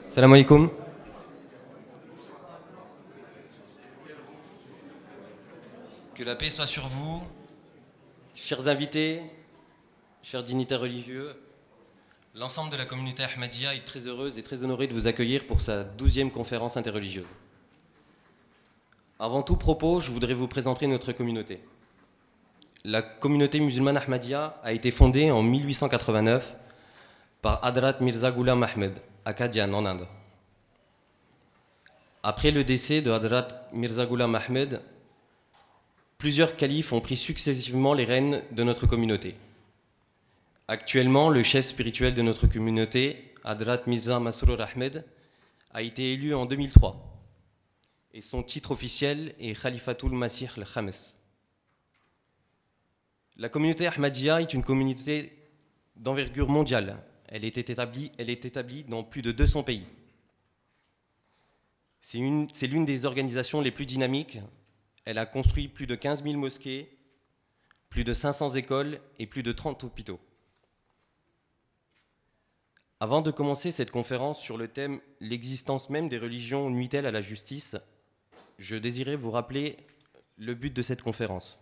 Salam alaikum. Que la paix soit sur vous, chers invités, chers dignitaires religieux. L'ensemble de la communauté Ahmadiyya est très heureuse et très honorée de vous accueillir pour sa 12e conférence interreligieuse. Avant tout propos, je voudrais vous présenter notre communauté. La communauté musulmane Ahmadiyya a été fondée en 1889 par Hadrat Mirza Ghulam Ahmed, à Qadian, en Inde. Après le décès de Hadrat Mirza Ghulam Ahmed, plusieurs califes ont pris successivement les rênes de notre communauté. Actuellement, le chef spirituel de notre communauté, Hadrat Mirza Masroor Ahmed, a été élu en 2003 et son titre officiel est Khalifatul Masih al-Khamis. La communauté Ahmadiyya est une communauté d'envergure mondiale. Elle est établie dans plus de 200 pays. C'est l'une des organisations les plus dynamiques. Elle a construit plus de 15 000 mosquées, plus de 500 écoles et plus de 30 hôpitaux. Avant de commencer cette conférence sur le thème « L'existence même des religions nuit-elle à la justice ?», je désirais vous rappeler le but de cette conférence.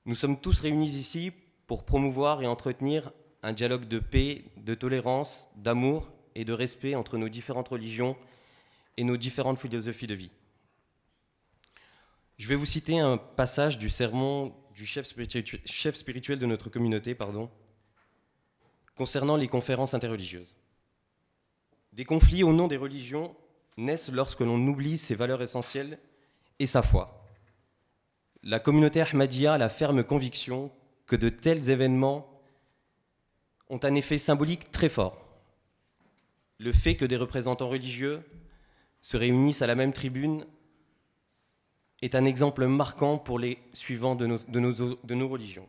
Nous sommes tous réunis ici pour promouvoir et entretenir un dialogue de paix, de tolérance, d'amour et de respect entre nos différentes religions et nos différentes philosophies de vie. Je vais vous citer un passage du sermon du chef spirituel de notre communauté, concernant les conférences interreligieuses. Des conflits au nom des religions naissent lorsque l'on oublie ses valeurs essentielles et sa foi. La communauté Ahmadiyya a la ferme conviction que de tels événements ont un effet symbolique très fort. Le fait que des représentants religieux se réunissent à la même tribune est un exemple marquant pour les suivants de nos religions.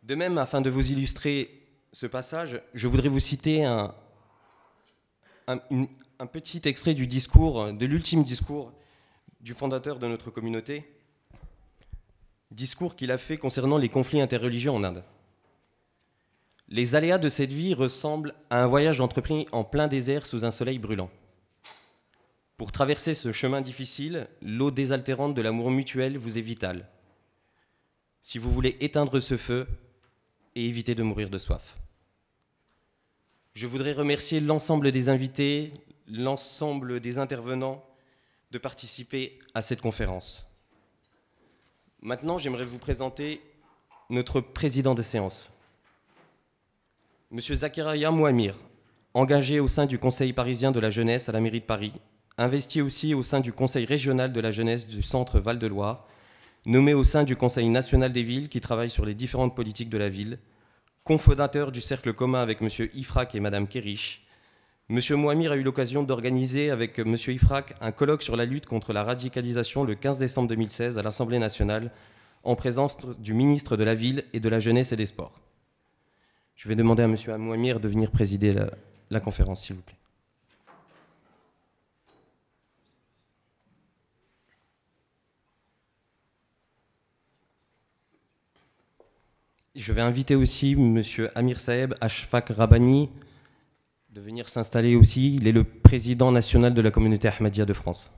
De même, afin de vous illustrer ce passage, je voudrais vous citer un petit extrait du discours, de l'ultime discours du fondateur de notre communauté, discours qu'il a fait concernant les conflits interreligieux en Inde. Les aléas de cette vie ressemblent à un voyage entrepris en plein désert sous un soleil brûlant. Pour traverser ce chemin difficile, l'eau désaltérante de l'amour mutuel vous est vitale. Si vous voulez éteindre ce feu et éviter de mourir de soif. Je voudrais remercier l'ensemble des invités, l'ensemble des intervenants de participer à cette conférence. Maintenant, j'aimerais vous présenter notre président de séance. Monsieur Zakaria Mouamir, engagé au sein du Conseil parisien de la jeunesse à la mairie de Paris, investi aussi au sein du Conseil régional de la jeunesse du centre Val-de-Loire, nommé au sein du Conseil national des villes qui travaille sur les différentes politiques de la ville, cofondateur du cercle commun avec monsieur Ifrak et madame Kerich. Monsieur Mouamir a eu l'occasion d'organiser avec monsieur Ifrak un colloque sur la lutte contre la radicalisation le 15 décembre 2016 à l'Assemblée nationale en présence du ministre de la Ville et de la Jeunesse et des Sports. Je vais demander à M. Mouamir de venir présider la conférence, s'il vous plaît. Je vais inviter aussi M. Amir Saeb Ashfaq Rabbani de venir s'installer aussi. Il est le président national de la communauté Ahmadiyya de France.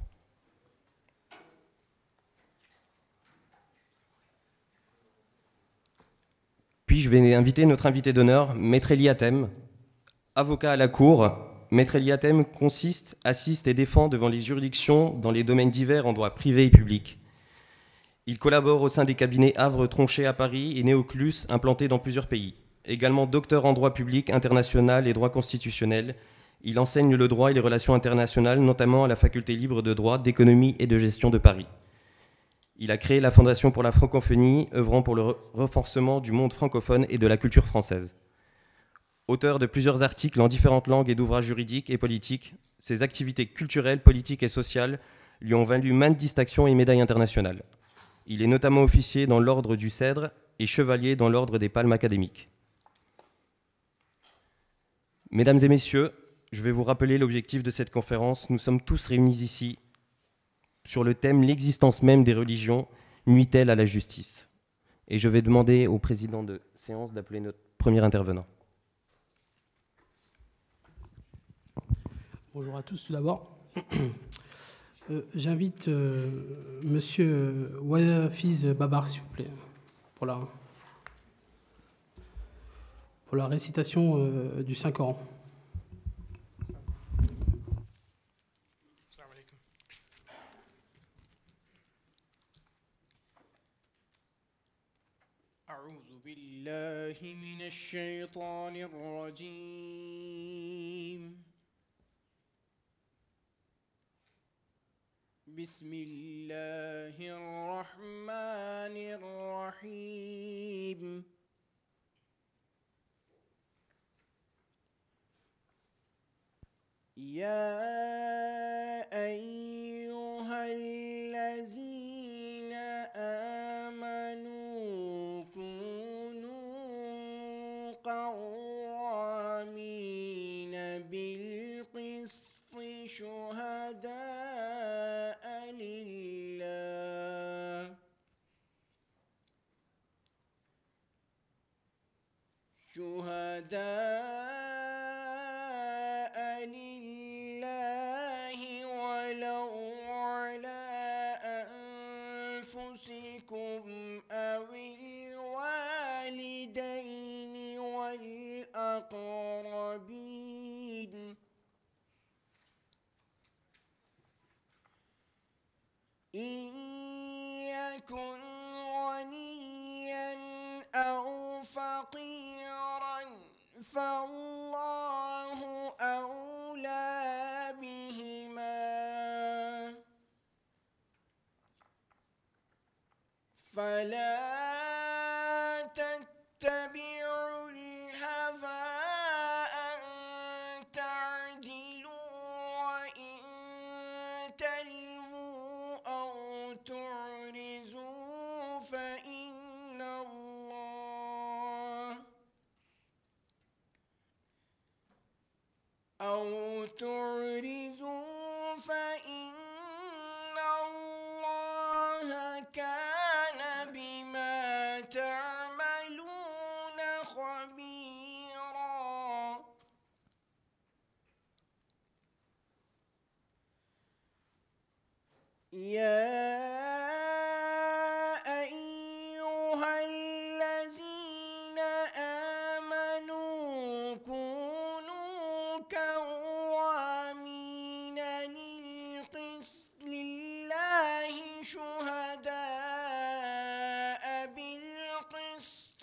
Puis je vais inviter notre invité d'honneur, Maître Eli Hatem, avocat à la Cour. Maître Eli Hatem assiste et défend devant les juridictions dans les domaines divers en droit privé et public. Il collabore au sein des cabinets Havre Tronchet à Paris et Néoclus implantés dans plusieurs pays. Également docteur en droit public international et droit constitutionnel, il enseigne le droit et les relations internationales, notamment à la faculté libre de droit, d'économie et de gestion de Paris. Il a créé la Fondation pour la francophonie, œuvrant pour le renforcement du monde francophone et de la culture française. Auteur de plusieurs articles en différentes langues et d'ouvrages juridiques et politiques, ses activités culturelles, politiques et sociales lui ont valu maintes distinctions et médailles internationales. Il est notamment officier dans l'ordre du Cèdre et chevalier dans l'ordre des Palmes académiques. Mesdames et messieurs, je vais vous rappeler l'objectif de cette conférence. Nous sommes tous réunis ici sur le thème « L'existence même des religions nuit-elle à la justice ?» Et je vais demander au président de séance d'appeler notre premier intervenant. Bonjour à tous tout d'abord. J'invite Monsieur Wafiz Babar, s'il vous plaît, pour la récitation du Saint-Coran. أعوذ بالله من الشيطان الرجيم بسم الله الرحمن الرحيم يا أيها الذين آمنوا كونوا قوامين بالقسط شهداء لله ولو على أنفسكم أو الوالدين والأقربين إن يكن غنيا أو فقيرا فالله أولى بهما فلا تتبعوا الهوى أن تعدلوا وإن تلووا أو تعرضوا فإن الله كان بما تعملون خبيرا يا أيها الذين آمنوا كونوا قوامين لله شهداء بالقسط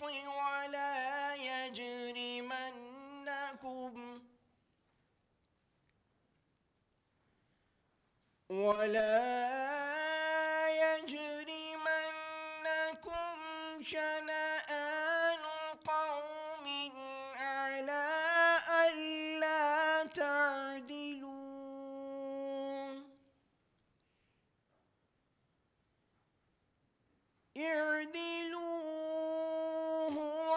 ولا يجرمنكم شنآن قوم على ألا تعدلوا اعدلوا هو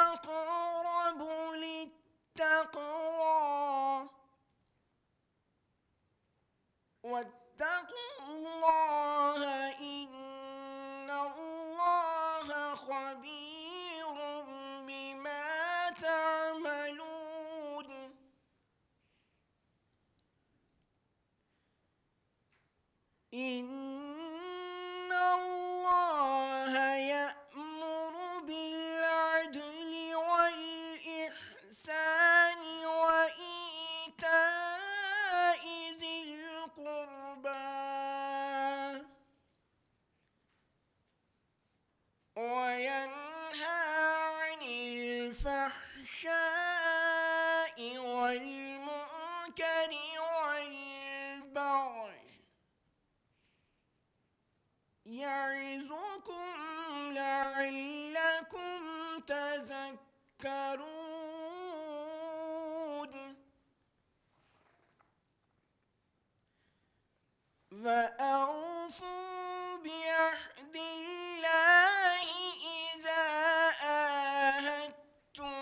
أقرب للتقوى واتقوا الله إن الله خبير بما تعملون إن الله يأمر بالعدل والإحسان وإيتاء ذي القربى وينهى عن الفحشاء والمنكر والبغي يعظكم لعلكم تذكرون فأوفوا بعهد الله إذا عاهدتم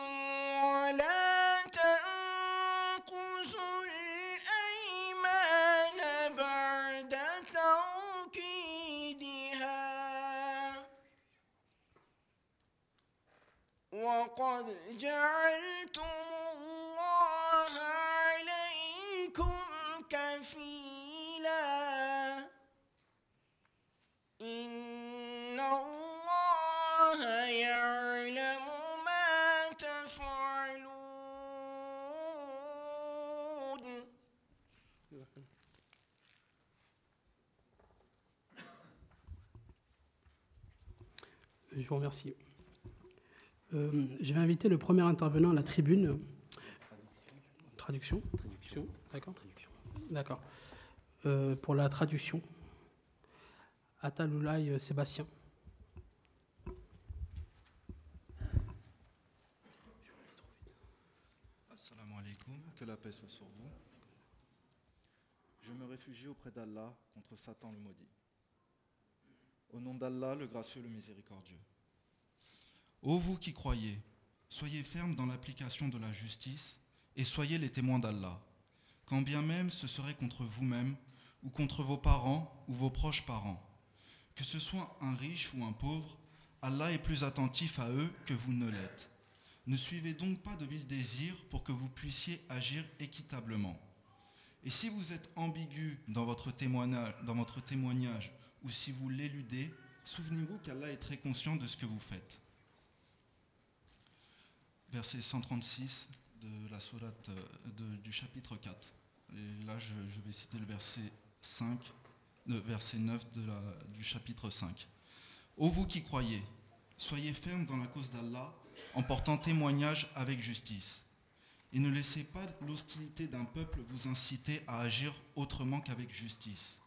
ولا تنقصوا الأيمان بعد توكيدها وقد جعلتم الله عليكم Je vous remercie. Je vais inviter le premier intervenant à la tribune. Traduction. D'accord. D'accord. Pour la traduction, Ataloulaye Sébastien. Assalamu alaikum, que la paix soit sur vous. Je me réfugie auprès d'Allah contre Satan le maudit. Au nom d'Allah, le gracieux, le miséricordieux. Ô vous qui croyez, soyez fermes dans l'application de la justice et soyez les témoins d'Allah, quand bien même ce serait contre vous-même ou contre vos parents ou vos proches parents. Que ce soit un riche ou un pauvre, Allah est plus attentif à eux que vous ne l'êtes. Ne suivez donc pas de vils désirs pour que vous puissiez agir équitablement. Et si vous êtes ambigu dans votre témoignage ou si vous l'éludez, souvenez-vous qu'Allah est très conscient de ce que vous faites. Verset 136 de la sourate du chapitre 4. Et là, je vais citer le verset 9 du chapitre 5. Ô vous qui croyez, soyez fermes dans la cause d'Allah en portant témoignage avec justice. Et ne laissez pas l'hostilité d'un peuple vous inciter à agir autrement qu'avec justice.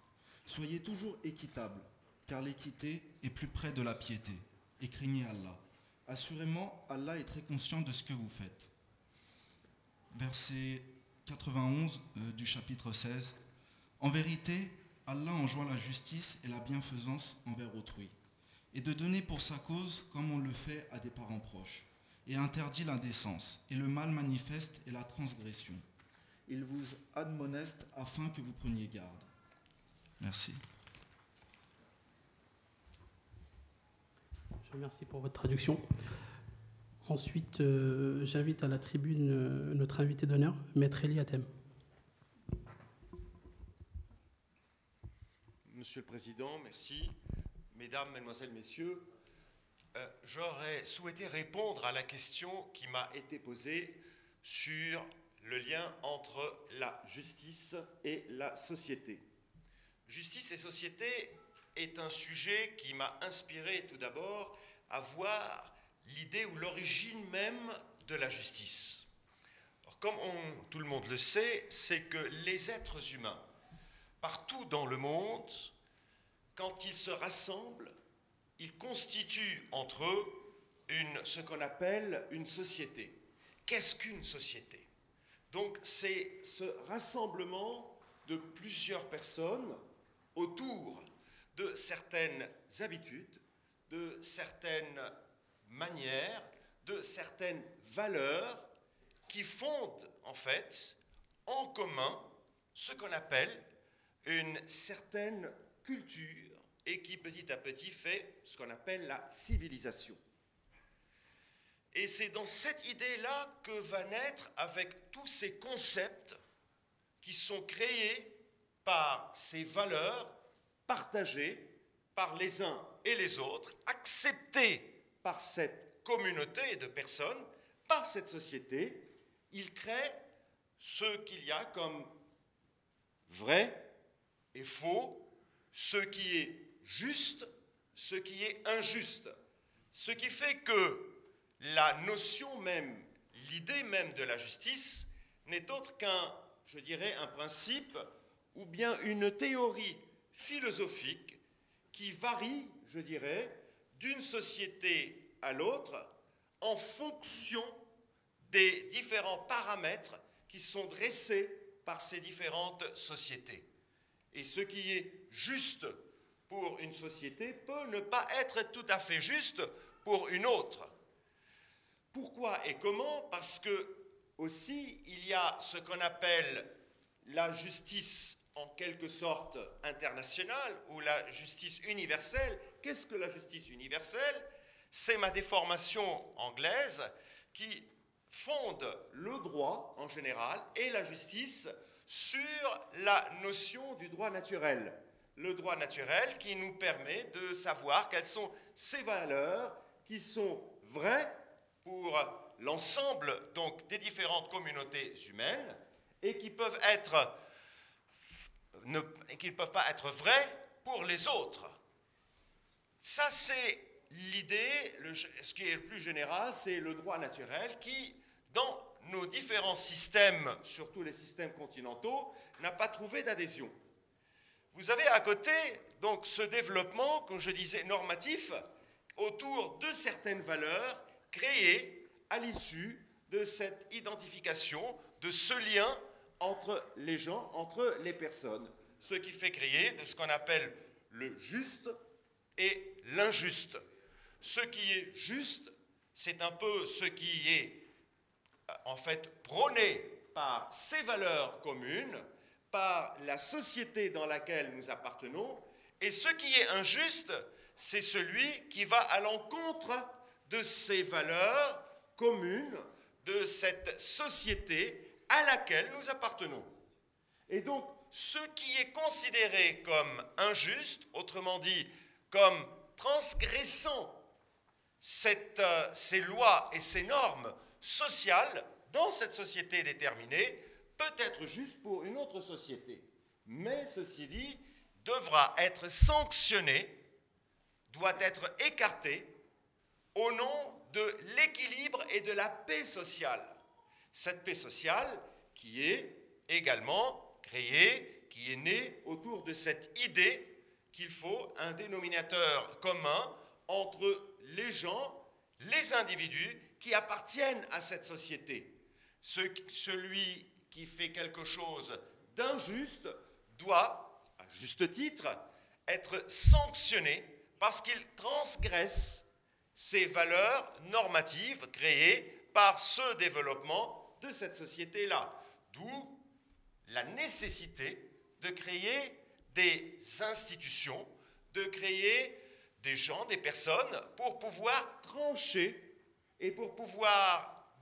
Soyez toujours équitables, car l'équité est plus près de la piété. Et craignez Allah. Assurément, Allah est très conscient de ce que vous faites. Verset 91 du chapitre 16. En vérité, Allah enjoint la justice et la bienfaisance envers autrui, et de donner pour sa cause comme on le fait à des parents proches, et interdit l'indécence, et le mal manifeste et la transgression. Il vous admoneste afin que vous preniez garde. Merci. Je vous remercie pour votre traduction. Ensuite, j'invite à la tribune notre invité d'honneur, Maître Eli Hatem. Monsieur le Président, merci. Mesdames, Mesdemoiselles, Messieurs, j'aurais souhaité répondre à la question qui m'a été posée sur le lien entre la justice et la société. Justice et société est un sujet qui m'a inspiré tout d'abord à voir l'idée ou l'origine même de la justice. Alors, comme tout le monde le sait, c'est que les êtres humains, partout dans le monde, quand ils se rassemblent, ils constituent entre eux ce qu'on appelle une société. Qu'est-ce qu'une société? Donc c'est ce rassemblement de plusieurs personnes autour de certaines habitudes, de certaines manières, de certaines valeurs qui fondent en fait en commun ce qu'on appelle une certaine culture et qui petit à petit fait ce qu'on appelle la civilisation. Et c'est dans cette idée-là que va naître, avec tous ces concepts qui sont créés par ces valeurs partagées par les uns et les autres, acceptées par cette communauté de personnes, par cette société, il crée ce qu'il y a comme vrai et faux, ce qui est juste, ce qui est injuste. Ce qui fait que la notion même, l'idée même de la justice n'est autre qu'un, je dirais, un principe ou bien une théorie philosophique qui varie, je dirais, d'une société à l'autre en fonction des différents paramètres qui sont dressés par ces différentes sociétés. Et ce qui est juste pour une société peut ne pas être tout à fait juste pour une autre. Pourquoi et comment? Parce que aussi il y a ce qu'on appelle la justice en quelque sorte internationale ou la justice universelle. Qu'est-ce que la justice universelle? C'est ma déformation anglaise qui fonde le droit en général et la justice sur la notion du droit naturel. Le droit naturel qui nous permet de savoir quelles sont ces valeurs qui sont vraies pour l'ensemble donc des différentes communautés humaines et qui peuvent être qu'ils ne peuvent pas être vrais pour les autres. Ça, c'est l'idée, ce qui est le plus général, c'est le droit naturel qui, dans nos différents systèmes, surtout les systèmes continentaux, n'a pas trouvé d'adhésion. Vous avez à côté donc ce développement, comme je disais, normatif, autour de certaines valeurs créées à l'issue de cette identification, de ce lien entre les gens, entre les personnes, ce qui fait créer de ce qu'on appelle le juste et l'injuste. Ce qui est juste, c'est un peu ce qui est en fait prôné par ces valeurs communes, par la société dans laquelle nous appartenons, et ce qui est injuste, c'est celui qui va à l'encontre de ces valeurs communes, de cette société à laquelle nous appartenons. Et donc, ce qui est considéré comme injuste, autrement dit, comme transgressant ces lois et ces normes sociales dans cette société déterminée, peut être juste pour une autre société. Mais, ceci dit, devra être sanctionné, doit être écarté au nom de l'équilibre et de la paix sociale. Cette paix sociale qui est également créée, qui est née autour de cette idée qu'il faut un dénominateur commun entre les gens, les individus qui appartiennent à cette société. Celui qui fait quelque chose d'injuste doit, à juste titre, être sanctionné parce qu'il transgresse ces valeurs normatives créées par ce développement de cette société-là. D'où la nécessité de créer des institutions, de créer des gens, des personnes, pour pouvoir trancher et pour pouvoir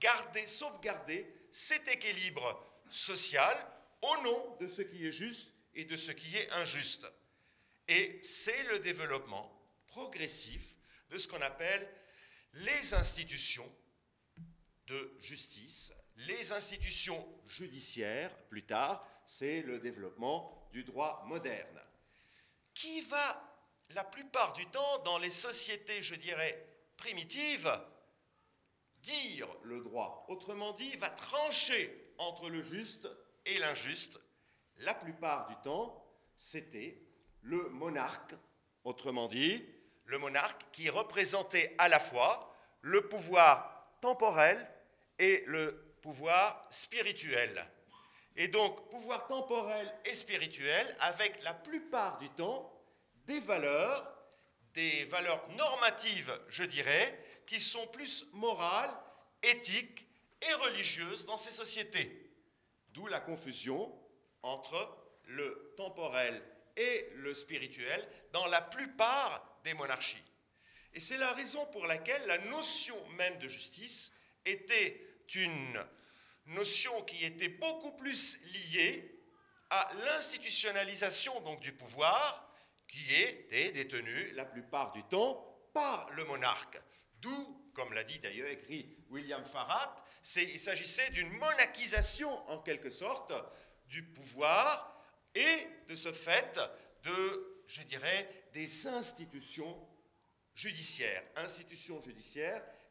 sauvegarder cet équilibre social au nom de ce qui est juste et de ce qui est injuste. Et c'est le développement progressif de ce qu'on appelle les institutions de justice, les institutions judiciaires, plus tard, c'est le développement du droit moderne, qui va, la plupart du temps, dans les sociétés, je dirais, primitives, dire le droit. Autrement dit, va trancher entre le juste et l'injuste. La plupart du temps, c'était le monarque, autrement dit, le monarque qui représentait à la fois le pouvoir temporel et le pouvoir spirituel. Et donc, pouvoir temporel et spirituel avec la plupart du temps des valeurs normatives, je dirais, qui sont plus morales, éthiques et religieuses dans ces sociétés. D'où la confusion entre le temporel et le spirituel dans la plupart des monarchies. Et c'est la raison pour laquelle la notion même de justice était une notion qui était beaucoup plus liée à l'institutionnalisation donc du pouvoir qui était détenu la plupart du temps par le monarque. D'où, comme l'a dit d'ailleurs écrit William Farrat, il s'agissait d'une monarchisation en quelque sorte du pouvoir et de ce fait de, je dirais, des institutions judiciaires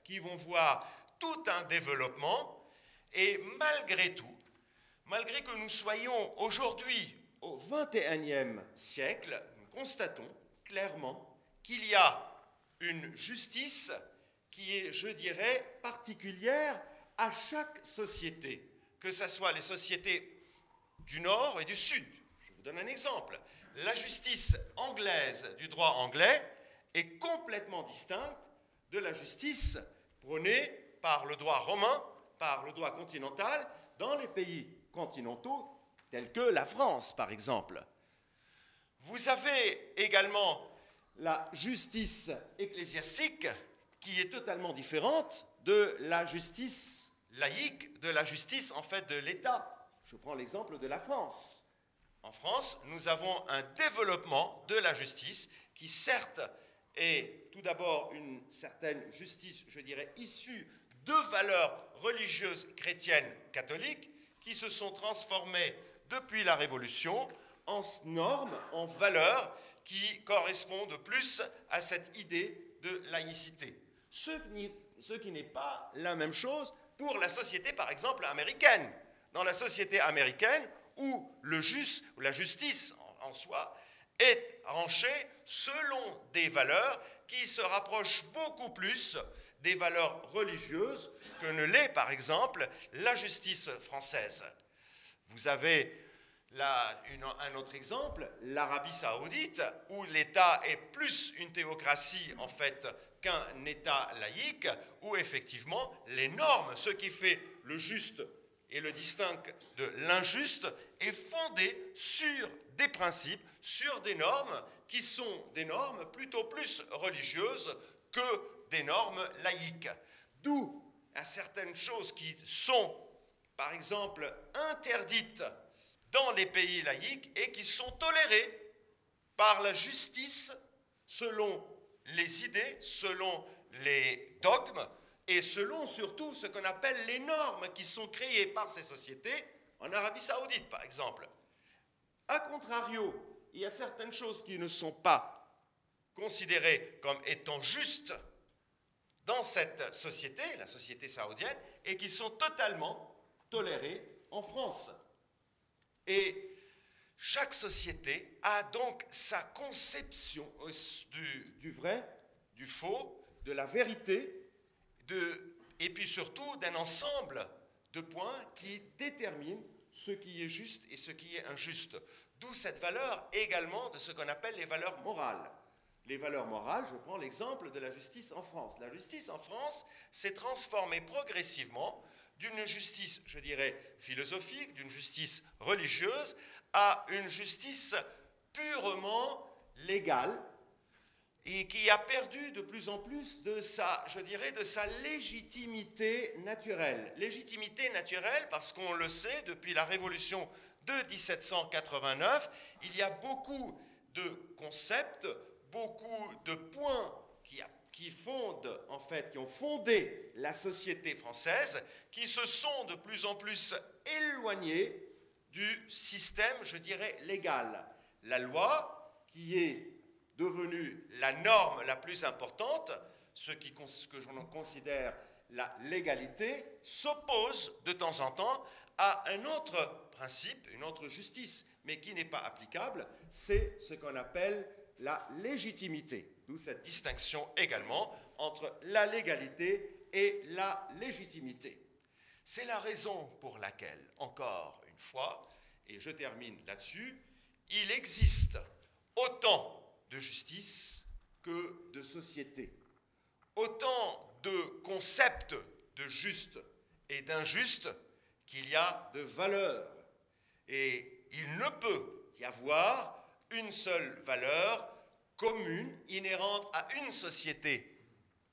qui vont voir tout un développement. Et malgré tout, malgré que nous soyons aujourd'hui au XXIe siècle, nous constatons clairement qu'il y a une justice qui est, je dirais, particulière à chaque société, que ce soit les sociétés du Nord et du Sud. Je vous donne un exemple. La justice anglaise du droit anglais est complètement distincte de la justice prônée par le droit romain, par le droit continental, dans les pays continentaux, tels que la France, par exemple. Vous avez également la justice ecclésiastique, qui est totalement différente de la justice laïque, de la justice, en fait, de l'État. Je prends l'exemple de la France. En France, nous avons un développement de la justice qui, certes, est tout d'abord une certaine justice, je dirais, issue de valeurs religieuses chrétiennes catholiques qui se sont transformées depuis la Révolution en normes, en valeurs qui correspondent plus à cette idée de laïcité. Ce qui n'est pas la même chose pour la société, par exemple, américaine. Dans la société américaine, où la justice en soi est tranchée selon des valeurs qui se rapprochent beaucoup plus des valeurs religieuses que ne l'est, par exemple, la justice française. Vous avez là un autre exemple, l'Arabie saoudite, où l'État est plus une théocratie, en fait, qu'un État laïque, où effectivement les normes, ce qui fait le juste et le distingue de l'injuste, est fondé sur des principes, sur des normes qui sont des normes plutôt plus religieuses que des normes laïques. D'où à certaines choses qui sont, par exemple, interdites dans les pays laïques et qui sont tolérées par la justice selon les idées, selon les dogmes et selon surtout ce qu'on appelle les normes qui sont créées par ces sociétés, en Arabie saoudite par exemple. A contrario, il y a certaines choses qui ne sont pas considérées comme étant justes dans cette société, la société saoudienne, et qui sont totalement tolérées en France. Et chaque société a donc sa conception du vrai, du faux, de la vérité, et puis surtout d'un ensemble de points qui déterminent ce qui est juste et ce qui est injuste. D'où cette valeur également de ce qu'on appelle les valeurs morales. Les valeurs morales, je prends l'exemple de la justice en France. La justice en France s'est transformée progressivement d'une justice, je dirais, philosophique, d'une justice religieuse, à une justice purement légale et qui a perdu de plus en plus de sa, je dirais, de sa légitimité naturelle. Légitimité naturelle parce qu'on le sait, depuis la Révolution de 1789, il y a beaucoup de concepts, beaucoup de points qui fondent, en fait, qui ont fondé la société française, qui se sont de plus en plus éloignés du système, je dirais, légal. La loi, qui est devenue la norme la plus importante, ce que je considère la légalité, s'oppose de temps en temps à un autre principe, une autre justice, mais qui n'est pas applicable, c'est ce qu'on appelle la légitimité. D'où cette distinction également entre la légalité et la légitimité. C'est la raison pour laquelle, encore une fois, et je termine là-dessus, il existe autant de justice que de société, autant de concepts de juste et d'injuste qu'il y a de valeurs. Et il ne peut y avoir une seule valeur commune, inhérente à une société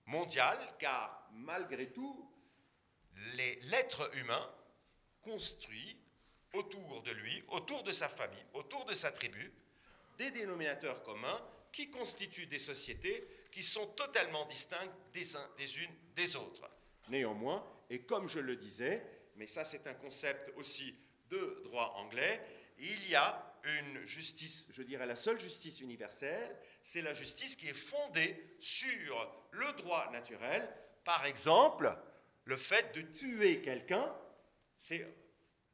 mondiale, car malgré tout, l'être humain construit autour de lui, autour de sa famille, autour de sa tribu, des dénominateurs communs qui constituent des sociétés qui sont totalement distinctes des unes des autres. Néanmoins, et comme je le disais, mais ça c'est un concept aussi de droit anglais, il y a une justice, je dirais la seule justice universelle, c'est la justice qui est fondée sur le droit naturel. Par exemple, le fait de tuer quelqu'un, c'est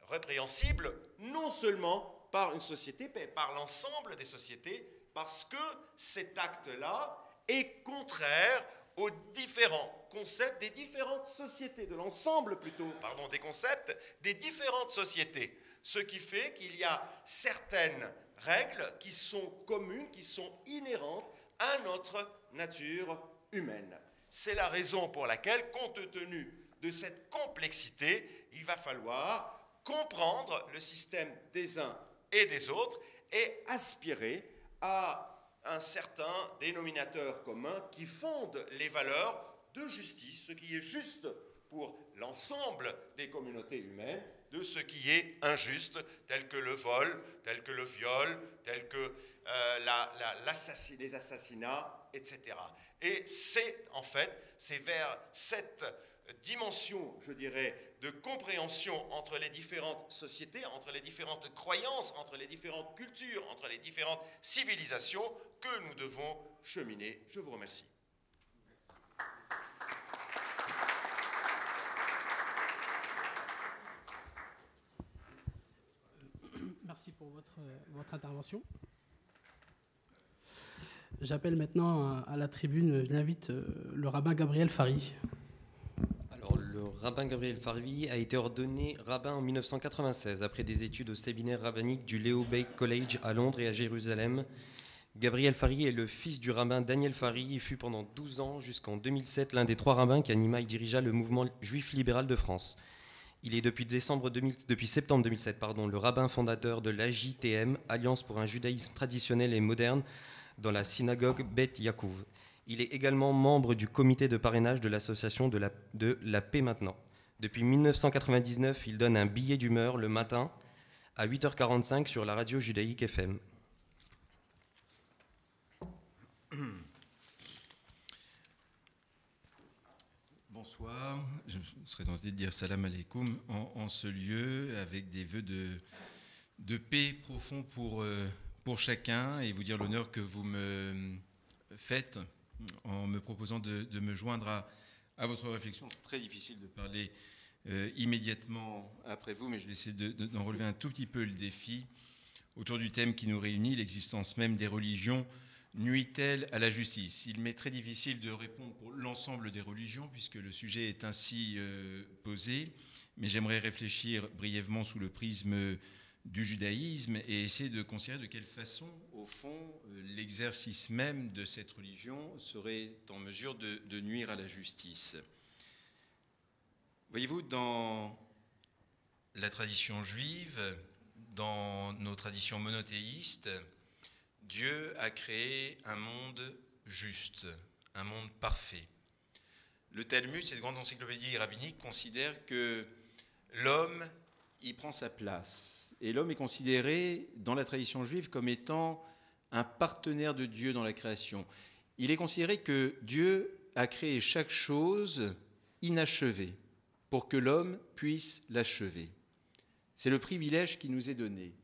répréhensible non seulement par une société, mais par l'ensemble des sociétés, parce que cet acte-là est contraire aux différents concepts des différentes sociétés, de l'ensemble plutôt, pardon, des concepts des différentes sociétés. Ce qui fait qu'il y a certaines règles qui sont communes, qui sont inhérentes à notre nature humaine. C'est la raison pour laquelle, compte tenu de cette complexité, il va falloir comprendre le système des uns et des autres et aspirer à un certain dénominateur commun qui fonde les valeurs de justice, ce qui est juste pour l'ensemble des communautés humaines, de ce qui est injuste, tel que le vol, tel que le viol, tel que les assassinats, etc. Et c'est en fait, c'est vers cette dimension, je dirais, de compréhension entre les différentes sociétés, entre les différentes croyances, entre les différentes cultures, entre les différentes civilisations que nous devons cheminer. Je vous remercie. Merci pour votre intervention. J'appelle maintenant à la tribune, je l'invite, le rabbin Gabriel Fari. Alors, le rabbin Gabriel Fari a été ordonné rabbin en 1996 après des études au séminaire rabbinique du Leo Bailey College à Londres et à Jérusalem. Gabriel Fari est le fils du rabbin Daniel Fari et fut pendant 12 ans jusqu'en 2007 l'un des 3 rabbins qui anima et dirigea le mouvement juif libéral de France. Il est depuis septembre 2007 le rabbin fondateur de l'AJTM, Alliance pour un judaïsme traditionnel et moderne, dans la synagogue Beth Yaakov. Il est également membre du comité de parrainage de l'association de la paix maintenant. Depuis 1999, il donne un billet d'humeur le matin à 8h45 sur la radio judaïque FM. Bonsoir, je serais tenté de dire salam alaikum en ce lieu avec des vœux de paix profond pour chacun et vous dire l'honneur que vous me faites en me proposant de me joindre à votre réflexion. C'est très difficile de parler immédiatement après vous, mais je vais essayer d'en relever un tout petit peu le défi autour du thème qui nous réunit, l'existence même des religions. Nuit-elle à la justice? Il m'est très difficile de répondre pour l'ensemble des religions puisque le sujet est ainsi posé, mais j'aimerais réfléchir brièvement sous le prisme du judaïsme et essayer de considérer de quelle façon, au fond, l'exercice même de cette religion serait en mesure de nuire à la justice. Voyez-vous, dans la tradition juive, dans nos traditions monothéistes, Dieu a créé un monde juste, un monde parfait. Le Talmud, cette grande encyclopédie rabbinique, considère que l'homme y prend sa place. Et l'homme est considéré dans la tradition juive comme étant un partenaire de Dieu dans la création. Il est considéré que Dieu a créé chaque chose inachevée pour que l'homme puisse l'achever. C'est le privilège qui nous est donné.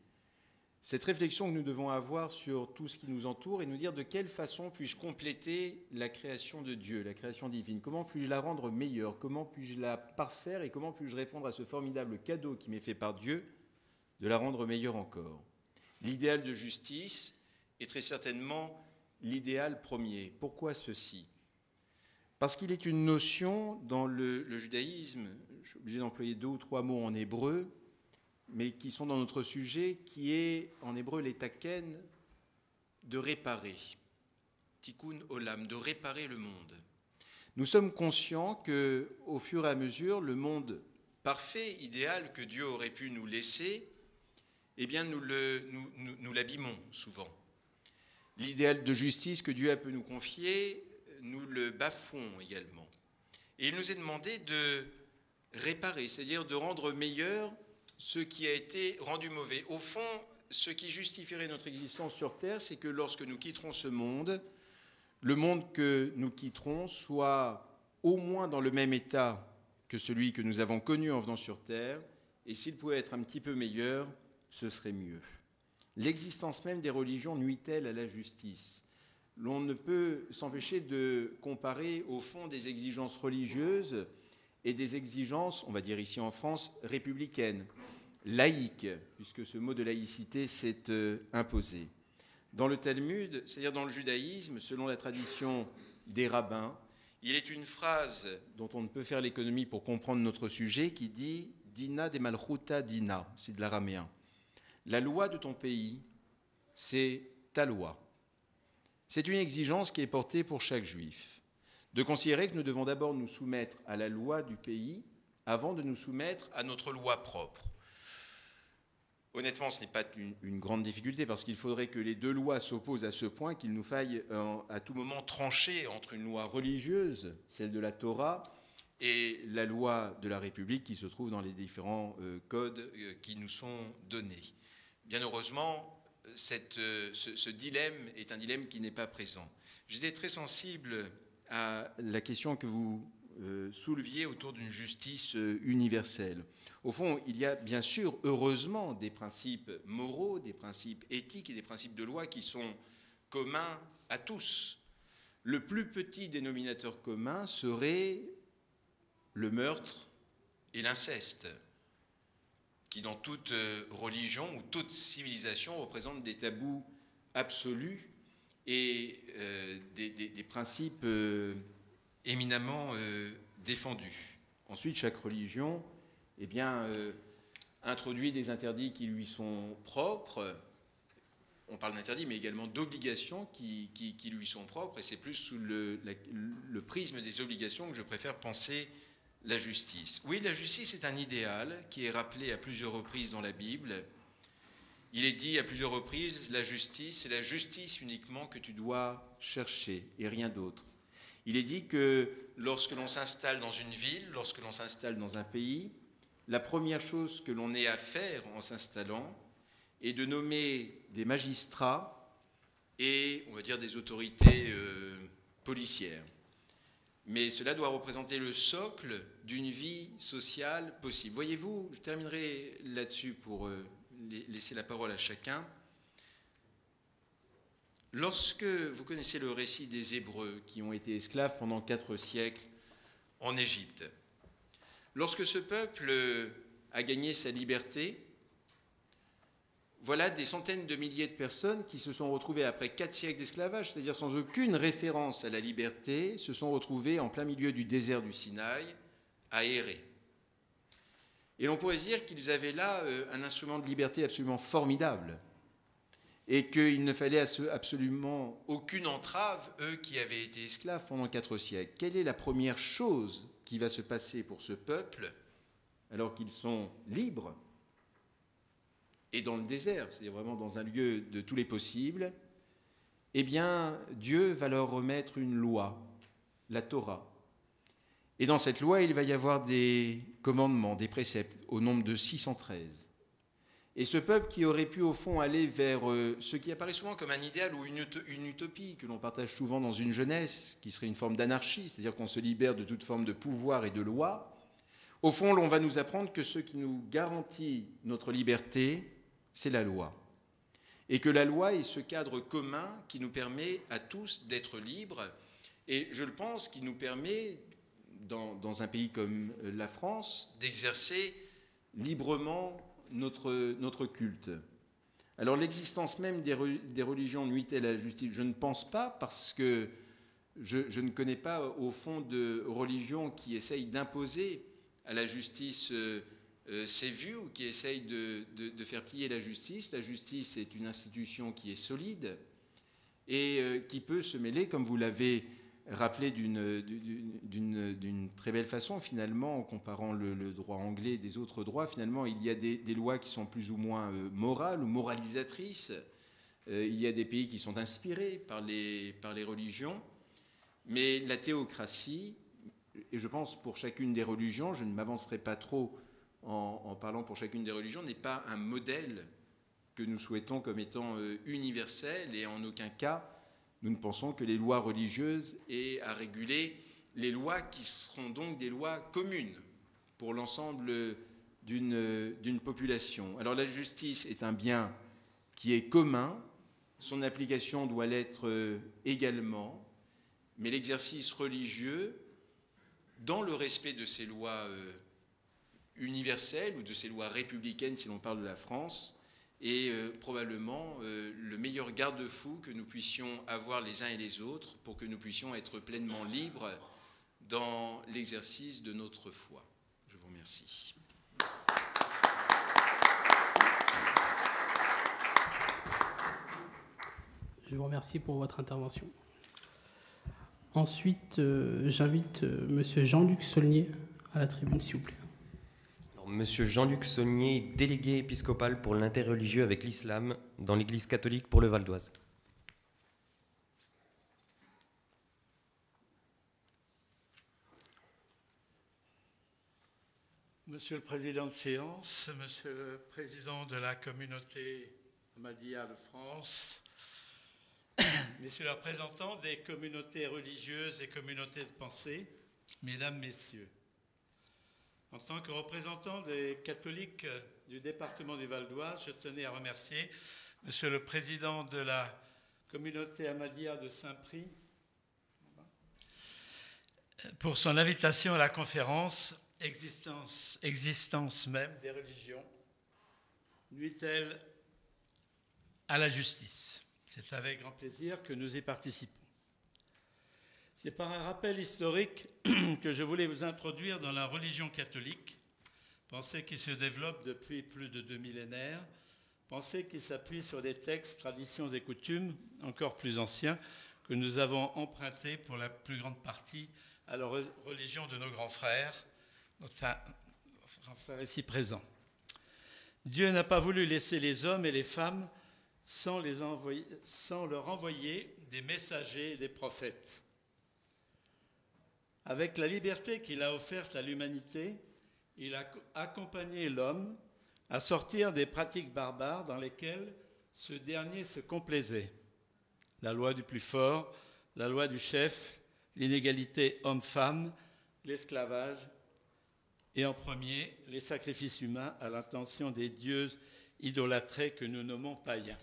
Cette réflexion que nous devons avoir sur tout ce qui nous entoure et nous dire de quelle façon puis-je compléter la création de Dieu, la création divine, comment puis-je la rendre meilleure, comment puis-je la parfaire et comment puis-je répondre à ce formidable cadeau qui m'est fait par Dieu, de la rendre meilleure encore. L'idéal de justice est très certainement l'idéal premier. Pourquoi ceci? Parce qu'il est une notion dans le judaïsme, je suis obligé d'employer 2 ou 3 mots en hébreu, mais qui sont dans notre sujet, qui est en hébreu l'étaken, de réparer, tikkun olam, de réparer le monde. Nous sommes conscients qu'au fur et à mesure, le monde parfait, idéal que Dieu aurait pu nous laisser, eh bien nous l'abîmons souvent. L'idéal de justice que Dieu a pu nous confier, nous le bafouons également. Et il nous est demandé de réparer, c'est-à-dire de rendre meilleur ce qui a été rendu mauvais. Au fond, ce qui justifierait notre existence sur Terre, c'est que lorsque nous quitterons ce monde, le monde que nous quitterons soit au moins dans le même état que celui que nous avons connu en venant sur Terre, et s'il pouvait être un petit peu meilleur, ce serait mieux. L'existence même des religions nuit-elle à la justice? L'on ne peut s'empêcher de comparer au fond des exigences religieuses et des exigences, on va dire ici en France, républicaines, laïques, puisque ce mot de laïcité s'est imposé. Dans le Talmud, c'est-à-dire dans le judaïsme, selon la tradition des rabbins, il est une phrase dont on ne peut faire l'économie pour comprendre notre sujet qui dit « Dina de malchuta dina », c'est de l'araméen. La loi de ton pays, c'est ta loi. C'est une exigence qui est portée pour chaque juif, de considérer que nous devons d'abord nous soumettre à la loi du pays avant de nous soumettre à notre loi propre. Honnêtement, ce n'est pas une grande difficulté parce qu'il faudrait que les 2 lois s'opposent à ce point qu'il nous faille à tout moment trancher entre une loi religieuse, celle de la Torah, et la loi de la République qui se trouve dans les différents codes qui nous sont donnés. Bien heureusement, ce dilemme est un dilemme qui n'est pas présent. J'étais très sensible à la question que vous souleviez autour d'une justice universelle. Au fond, il y a bien sûr, heureusement, des principes moraux, des principes éthiques et des principes de loi qui sont communs à tous. Le plus petit dénominateur commun serait le meurtre et l'inceste, qui dans toute religion ou toute civilisation représentent des tabous absolus et des principes éminemment défendus. Ensuite, chaque religion introduit des interdits qui lui sont propres. On parle d'interdits, mais également d'obligations qui lui sont propres, et c'est plus sous le prisme des obligations que je préfère penser la justice. Oui, la justice est un idéal qui est rappelé à plusieurs reprises dans la Bible. Il est dit à plusieurs reprises, la justice, c'est la justice uniquement que tu dois chercher, et rien d'autre. Il est dit que lorsque l'on s'installe dans une ville, lorsque l'on s'installe dans un pays, la première chose que l'on ait à faire en s'installant est de nommer des magistrats et, on va dire, des autorités policières. Mais cela doit représenter le socle d'une vie sociale possible. Voyez-vous, je terminerai là-dessus pour laisser la parole à chacun. Lorsque vous connaissez le récit des Hébreux qui ont été esclaves pendant 4 siècles en Égypte, lorsque ce peuple a gagné sa liberté, voilà des centaines de milliers de personnes qui se sont retrouvées après 4 siècles d'esclavage, c'est-à-dire sans aucune référence à la liberté, se sont retrouvées en plein milieu du désert du Sinaï à errer. Et l'on pourrait dire qu'ils avaient là un instrument de liberté absolument formidable et qu'il ne fallait absolument aucune entrave, eux qui avaient été esclaves pendant 4 siècles. Quelle est la première chose qui va se passer pour ce peuple alors qu'ils sont libres et dans le désert, c'est-à-dire vraiment dans un lieu de tous les possibles? Eh bien, Dieu va leur remettre une loi, la Torah. Et dans cette loi, il va y avoir des commandements, des préceptes, au nombre de 613. Et ce peuple qui aurait pu, au fond, aller vers ce qui apparaît souvent comme un idéal ou une utopie, que l'on partage souvent dans une jeunesse, qui serait une forme d'anarchie, c'est-à-dire qu'on se libère de toute forme de pouvoir et de loi, au fond, l'on va nous apprendre que ce qui nous garantit notre liberté, c'est la loi. Et que la loi est ce cadre commun qui nous permet à tous d'être libres. Et je le pense qu'il nous permet, dans un pays comme la France, d'exercer librement notre culte. Alors l'existence même des religions nuit-elle à la justice? Je ne pense pas, parce que je ne connais pas au fond de religions qui essayent d'imposer à la justice ses vues ou qui essayent de faire plier la justice. La justice est une institution qui est solide et qui peut se mêler, comme vous l'avez rappelé d'une très belle façon, finalement, en comparant le droit anglais des autres droits. Finalement, il y a des lois qui sont plus ou moins morales ou moralisatrices. Il y a des pays qui sont inspirés par les religions. Mais la théocratie, et je pense pour chacune des religions, je ne m'avancerai pas trop en parlant pour chacune des religions, n'est pas un modèle que nous souhaitons comme étant universel, et en aucun cas nous ne pensons que les lois religieuses aient à réguler les lois qui seront donc des lois communes pour l'ensemble d'une population. Alors la justice est un bien qui est commun, son application doit l'être également, mais l'exercice religieux, dans le respect de ces lois universelles ou de ces lois républicaines, si l'on parle de la France, est probablement le meilleur garde-fou que nous puissions avoir les uns et les autres pour que nous puissions être pleinement libres dans l'exercice de notre foi. Je vous remercie. Je vous remercie pour votre intervention. Ensuite, j'invite M. Jean-Luc Saulnier à la tribune, s'il vous plaît. Monsieur Jean-Luc Saulnier, délégué épiscopal pour l'interreligieux avec l'islam dans l'Église catholique pour le Val d'Oise. Monsieur le président de séance, monsieur le président de la communauté Ahmadiyya de France, messieurs les représentants des communautés religieuses et communautés de pensée, Mesdames, Messieurs, en tant que représentant des catholiques du département du Val-d'Oise, je tenais à remercier Monsieur le Président de la communauté Ahmadiyya de Saint-Prix pour son invitation à la conférence « Existence même des religions, nuit-elle à la justice ». C'est avec grand plaisir que nous y participons. C'est par un rappel historique que je voulais vous introduire dans la religion catholique, pensée qui se développe depuis plus de 2 millénaires, pensée qui s'appuie sur des textes, traditions et coutumes encore plus anciens que nous avons empruntés pour la plus grande partie à la religion de nos grands frères, notre grand frère ici présent. Dieu n'a pas voulu laisser les hommes et les femmes sans leur envoyer des messagers et des prophètes. Avec la liberté qu'il a offerte à l'humanité, il a accompagné l'homme à sortir des pratiques barbares dans lesquelles ce dernier se complaisait. La loi du plus fort, la loi du chef, l'inégalité homme-femme, l'esclavage et en premier, les sacrifices humains à l'intention des dieux idolâtrés que nous nommons païens.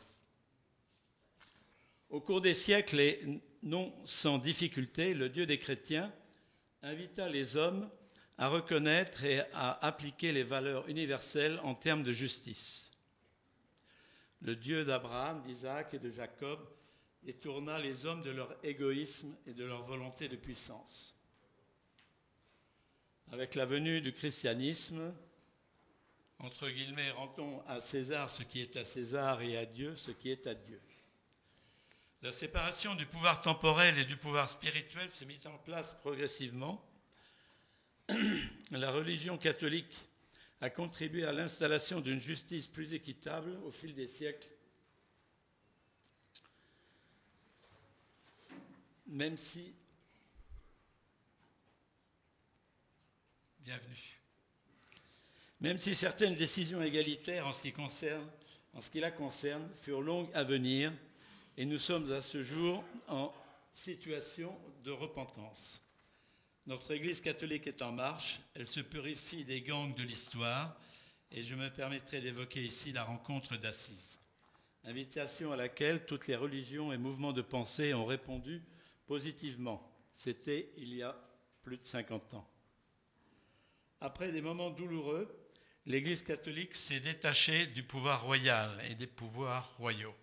Au cours des siècles et non sans difficulté, le Dieu des chrétiens invita les hommes à reconnaître et à appliquer les valeurs universelles en termes de justice. Le Dieu d'Abraham, d'Isaac et de Jacob détourna les hommes de leur égoïsme et de leur volonté de puissance. Avec la venue du christianisme, entre guillemets, rendons à César ce qui est à César et à Dieu ce qui est à Dieu. La séparation du pouvoir temporel et du pouvoir spirituel s'est mise en place progressivement. La religion catholique a contribué à l'installation d'une justice plus équitable au fil des siècles, même si certaines décisions égalitaires en ce qui la concerne furent longues à venir, et nous sommes à ce jour en situation de repentance. Notre Église catholique est en marche, elle se purifie des gangs de l'histoire, et je me permettrai d'évoquer ici la rencontre d'Assise, invitation à laquelle toutes les religions et mouvements de pensée ont répondu positivement. C'était il y a plus de 50 ans. Après des moments douloureux, l'Église catholique s'est détachée du pouvoir royal et des pouvoirs royaux.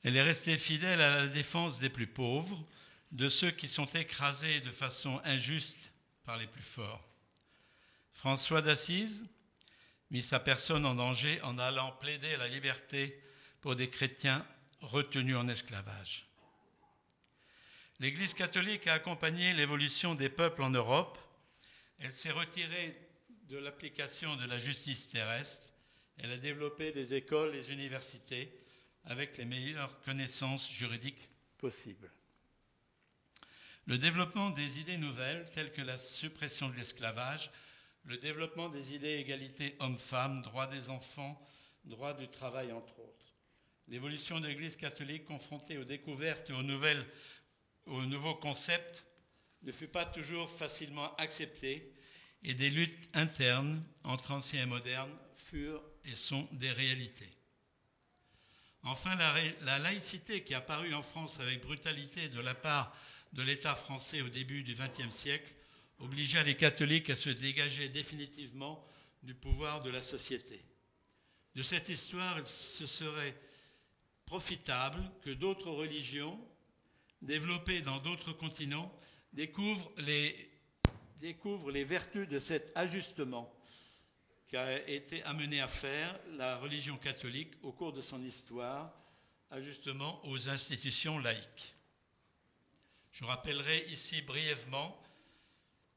Elle est restée fidèle à la défense des plus pauvres, de ceux qui sont écrasés de façon injuste par les plus forts. François d'Assise mit sa personne en danger en allant plaider la liberté pour des chrétiens retenus en esclavage. L'Église catholique a accompagné l'évolution des peuples en Europe. Elle s'est retirée de l'application de la justice terrestre. Elle a développé des écoles, des universités, avec les meilleures connaissances juridiques possibles. Le développement des idées nouvelles, telles que la suppression de l'esclavage, le développement des idées égalité homme-femme, droit des enfants, droit du travail, entre autres. L'évolution de l'Église catholique confrontée aux découvertes et aux nouveaux concepts ne fut pas toujours facilement acceptée, et des luttes internes entre anciens et modernes furent et sont des réalités. Enfin, la laïcité qui est apparue en France avec brutalité de la part de l'État français au début du XXe siècle obligea les catholiques à se dégager définitivement du pouvoir de la société. De cette histoire, il se serait profitable que d'autres religions, développées dans d'autres continents, découvrent les vertus de cet ajustement qu'a été amenée à faire la religion catholique au cours de son histoire, ajustement aux institutions laïques. Je rappellerai ici brièvement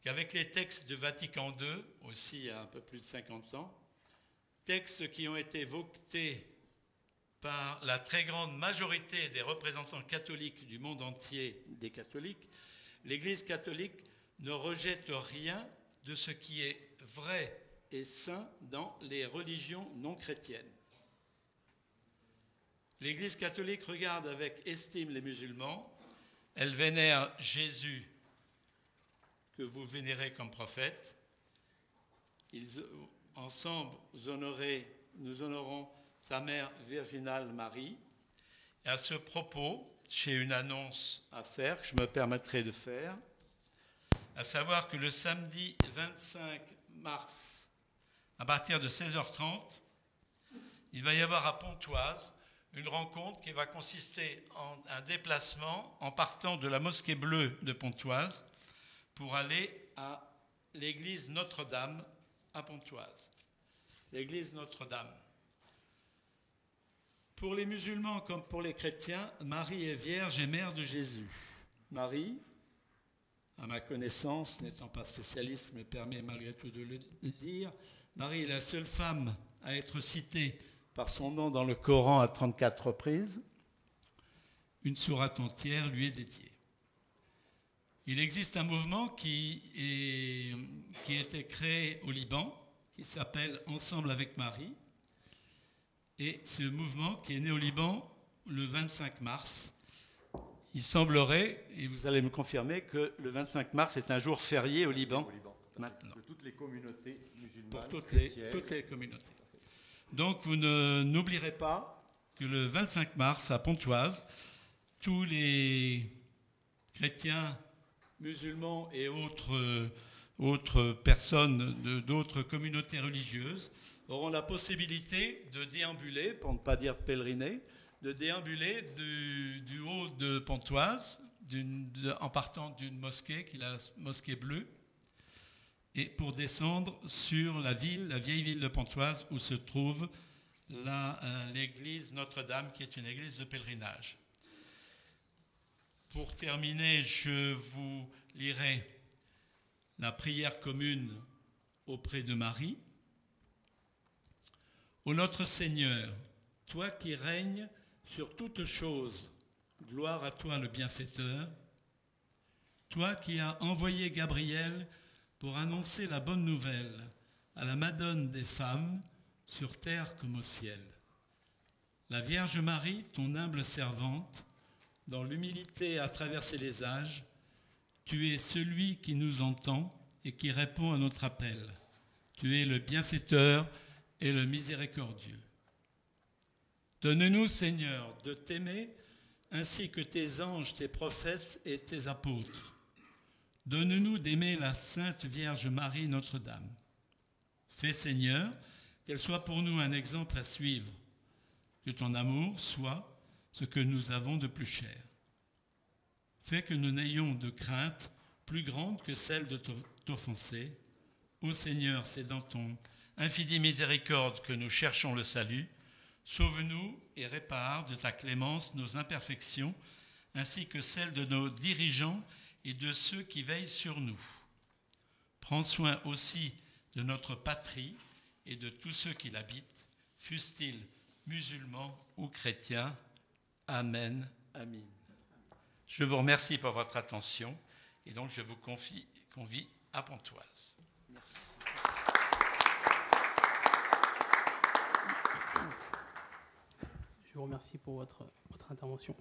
qu'avec les textes de Vatican II, aussi il y a un peu plus de 50 ans, textes qui ont été votés par la très grande majorité des représentants catholiques du monde entier, des catholiques, l'Église catholique ne rejette rien de ce qui est vrai et saint dans les religions non chrétiennes. L'Église catholique regarde avec estime les musulmans, elle vénère Jésus que vous vénérez comme prophète. Ensemble, nous honorons sa mère virginale Marie. Et à ce propos, j'ai une annonce à faire, que je me permettrai de faire, à savoir que le samedi 25 mars, à partir de 16h30, il va y avoir à Pontoise une rencontre qui va consister en un déplacement en partant de la mosquée bleue de Pontoise pour aller à l'église Notre-Dame à Pontoise. L'église Notre-Dame. Pour les musulmans comme pour les chrétiens, Marie est vierge et mère de Jésus. Marie, à ma connaissance, n'étant pas spécialiste, me permet malgré tout de le dire, Marie est la seule femme à être citée par son nom dans le Coran à 34 reprises. Une sourate entière lui est dédiée. Il existe un mouvement qui a été créé au Liban, qui s'appelle Ensemble avec Marie. Et ce mouvement qui est né au Liban le 25 mars, il semblerait, et vous allez me confirmer, que le 25 mars est un jour férié au Liban, maintenant. De toutes les communautés musulmanes. Pour toutes les communautés. Donc vous n'oublierez pas que le 25 mars à Pontoise, tous les chrétiens, musulmans et autres personnes d'autres communautés religieuses auront la possibilité de déambuler, pour ne pas dire pèleriner, de déambuler du haut de Pontoise, en partant d'une mosquée, qui est la mosquée bleue, et pour descendre sur la vieille ville de Pontoise, où se trouve l'église Notre-Dame, qui est une église de pèlerinage. Pour terminer, je vous lirai la prière commune auprès de Marie. Ô notre Seigneur, toi qui règnes sur toutes choses, gloire à toi le bienfaiteur, toi qui as envoyé Gabriel pour annoncer la bonne nouvelle à la Madone des femmes, sur terre comme au ciel. La Vierge Marie, ton humble servante, dans l'humilité à traverser les âges, tu es celui qui nous entend et qui répond à notre appel. Tu es le bienfaiteur et le miséricordieux. Donne-nous, Seigneur, de t'aimer ainsi que tes anges, tes prophètes et tes apôtres. Donne-nous d'aimer la Sainte Vierge Marie, Notre-Dame. Fais, Seigneur, qu'elle soit pour nous un exemple à suivre, que ton amour soit ce que nous avons de plus cher. Fais que nous n'ayons de crainte plus grande que celle de t'offenser. Ô Seigneur, c'est dans ton infinie miséricorde que nous cherchons le salut. Sauve-nous et répare de ta clémence nos imperfections, ainsi que celles de nos dirigeants et de ceux qui veillent sur nous. Prends soin aussi de notre patrie et de tous ceux qui l'habitent, fussent-ils musulmans ou chrétiens. Amen. Amin. Je vous remercie pour votre attention et donc je vous convie à Pontoise. Merci. Je vous remercie pour votre intervention.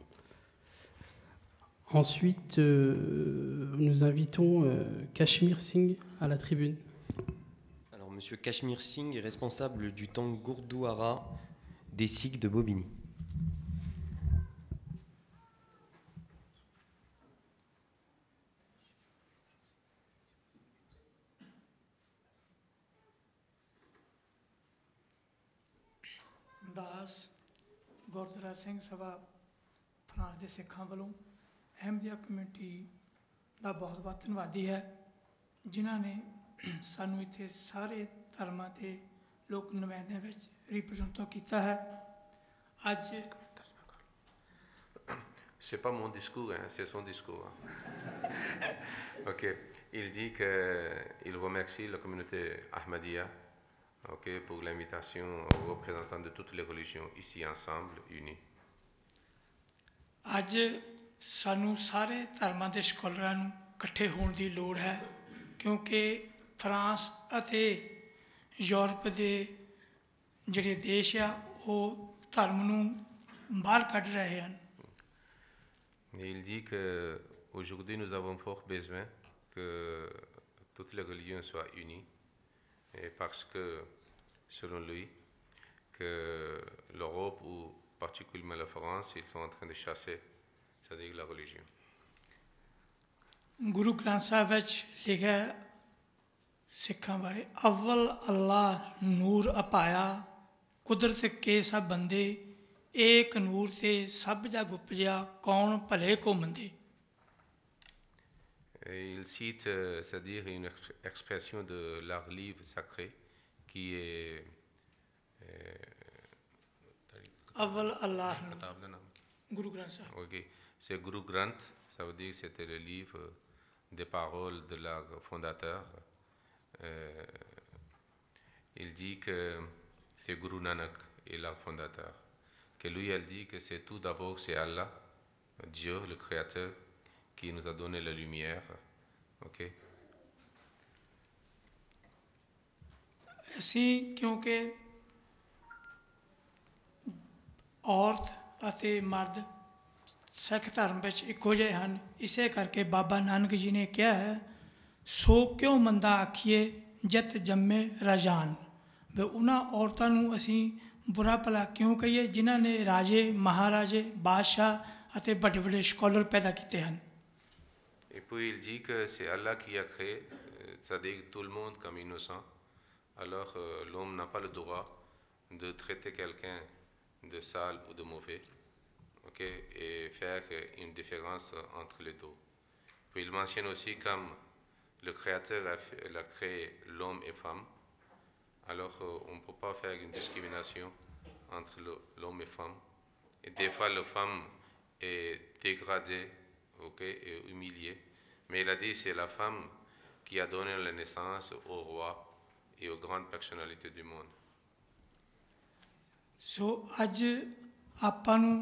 Ensuite, nous invitons Kashmir Singh à la tribune. Alors, Monsieur Kashmir Singh est responsable du temple Gurdwara des Sikhs de Bobigny. ਦਾਸ ਗੁਰਦੁਆਰਾ ਸਿੰਘ ਸਭਾ ਫਰਾਂਸ ਦੇ ਸਿੱਖਾਂ ਵੱਲੋਂ ਅਹਿਮਦੀਆ ਕਮਿਊਨਿਟੀ ਦਾ ਬਹੁਤ ਬਹੁਤ ਧੰਨਵਾਦੀ ਹੈ ਜਿਨ੍ਹਾਂ ਨੇ ਸਾਨੂੰ ਇੱਥੇ ਸਾਰੇ ਧਰਮਾਂ ਦੇ ਲੋਕ ਨੁਮਾਇੰਦਿਆਂ ਵਿੱਚ ਰਿਪਰੈਜ਼ੈਂਟ ਕੀਤਾ ਹੈ ਅੱਜ C'est pas mon discours, hein, c'est son discours. Ok. Il dit qu'il remercie la communauté Ahmadiyya, okay, pour l'invitation aux représentants de toutes les religions ici ensemble, unis. ਅੱਜ ਸਾਨੂੰ ਸਾਰੇ ਧਰਮਾਂ ਦੇ ਸਕਾਲਰਾਂ ਨੂੰ ਇਕੱਠੇ ਹੋਣ ਦੀ ਲੋੜ ਹੈ ਕਿਉਂਕਿ ਫਰਾਂਸ ਅਤੇ ਯੂਰਪ ਦੇ ਜਿਹੜੇ ਦੇਸ਼ ਆ ਉਹ ਧਰਮ ਨੂੰ ਬਾਹਰ ਕੱਢ ਰਹੇ ਹਨ Et il dit qu'aujourd'hui nous avons fort besoin que toutes les religions soient unies, et parce que, selon lui, que l'Europe ou particulièrement la France, ils sont en train de chasser, c'est-à-dire la religion. Guru ਗ੍ਰੰਥ ਸਾਹਿਬ ਵਿੱਚ ਲਿਖਿਆ ਸਿੱਖਾਂ ਬਾਰੇ ਅਵਲ ਅੱਲਾ ਨੂਰ ਅਪਾਇਆ ਕੁਦਰਤ ਕੇ ਸਭ ਬੰਦੇ ਏਕ ਨੂਰ ਤੇ ਸਭ ਜਗ ਉਪਜਿਆ ਕੌਣ ਭਲੇ ਕੋ ਮੰਦੇ. Et il cite, c'est-à-dire une expression de leur livre sacré qui est Awal Allah ਗੁਰੂ ਗ੍ਰੰਥ Sahib. Ok, c'est Guru Granth, ça veut dire que c'était le livre des paroles de leur fondateur. Il dit que c'est Guru Nanak et leur fondateur. Que lui, elle dit que c'est tout d'abord, c'est Allah, Dieu, le Créateur, qui nous a donné la lumière. Ok. ਅਸੀਂ ਕਿਉਂਕਿ ਔਰਤ ਅਤੇ ਮਰਦ ਸਿੱਖ ਧਰਮ ਵਿੱਚ ਇੱਕੋ ਜਿਹੇ ਹਨ, ਇਸੇ ਕਰਕੇ ਬਾਬਾ ਨਾਨਕ ਜੀ ਨੇ ਕਿਹਾ ਹੈ ਸੋ ਕਿਉਂ ਮੰਦਾ ਆਖੀਏ ਜਿਤ ਜੰਮੇ ਰਾਜਾਨ. ਵੀ ਉਹਨਾਂ ਔਰਤਾਂ ਨੂੰ ਅਸੀਂ ਬੁਰਾ ਭਲਾ ਕਿਉਂ ਕਹੀਏ ਜਿਨ੍ਹਾਂ ਨੇ ਰਾਜੇ ਮਹਾਰਾਜੇ ਬਾਦਸ਼ਾਹ ਅਤੇ ਵੱਡੇ ਵੱਡੇ ਸਕਾਲਰ ਪੈਦਾ ਕੀਤੇ ਹਨ. Et puis il dit que c'est Allah qui a créé, c'est-à-dire tout le monde comme innocent. Alors l'homme n'a pas le droit de traiter quelqu'un de sale ou de mauvais, okay, et faire une différence entre les deux. Puis il mentionne aussi comme le Créateur a créé l'homme et femme, alors on ne peut pas faire une discrimination entre l'homme et femme. Et des fois la femme est dégradée, okay, et humiliée. Mais il a dit que c'est la femme qui a donné la naissance au roi et aux grandes personnalités du monde. ਸੋ ਅੱਜ ਆਪਾਂ ਨੂੰ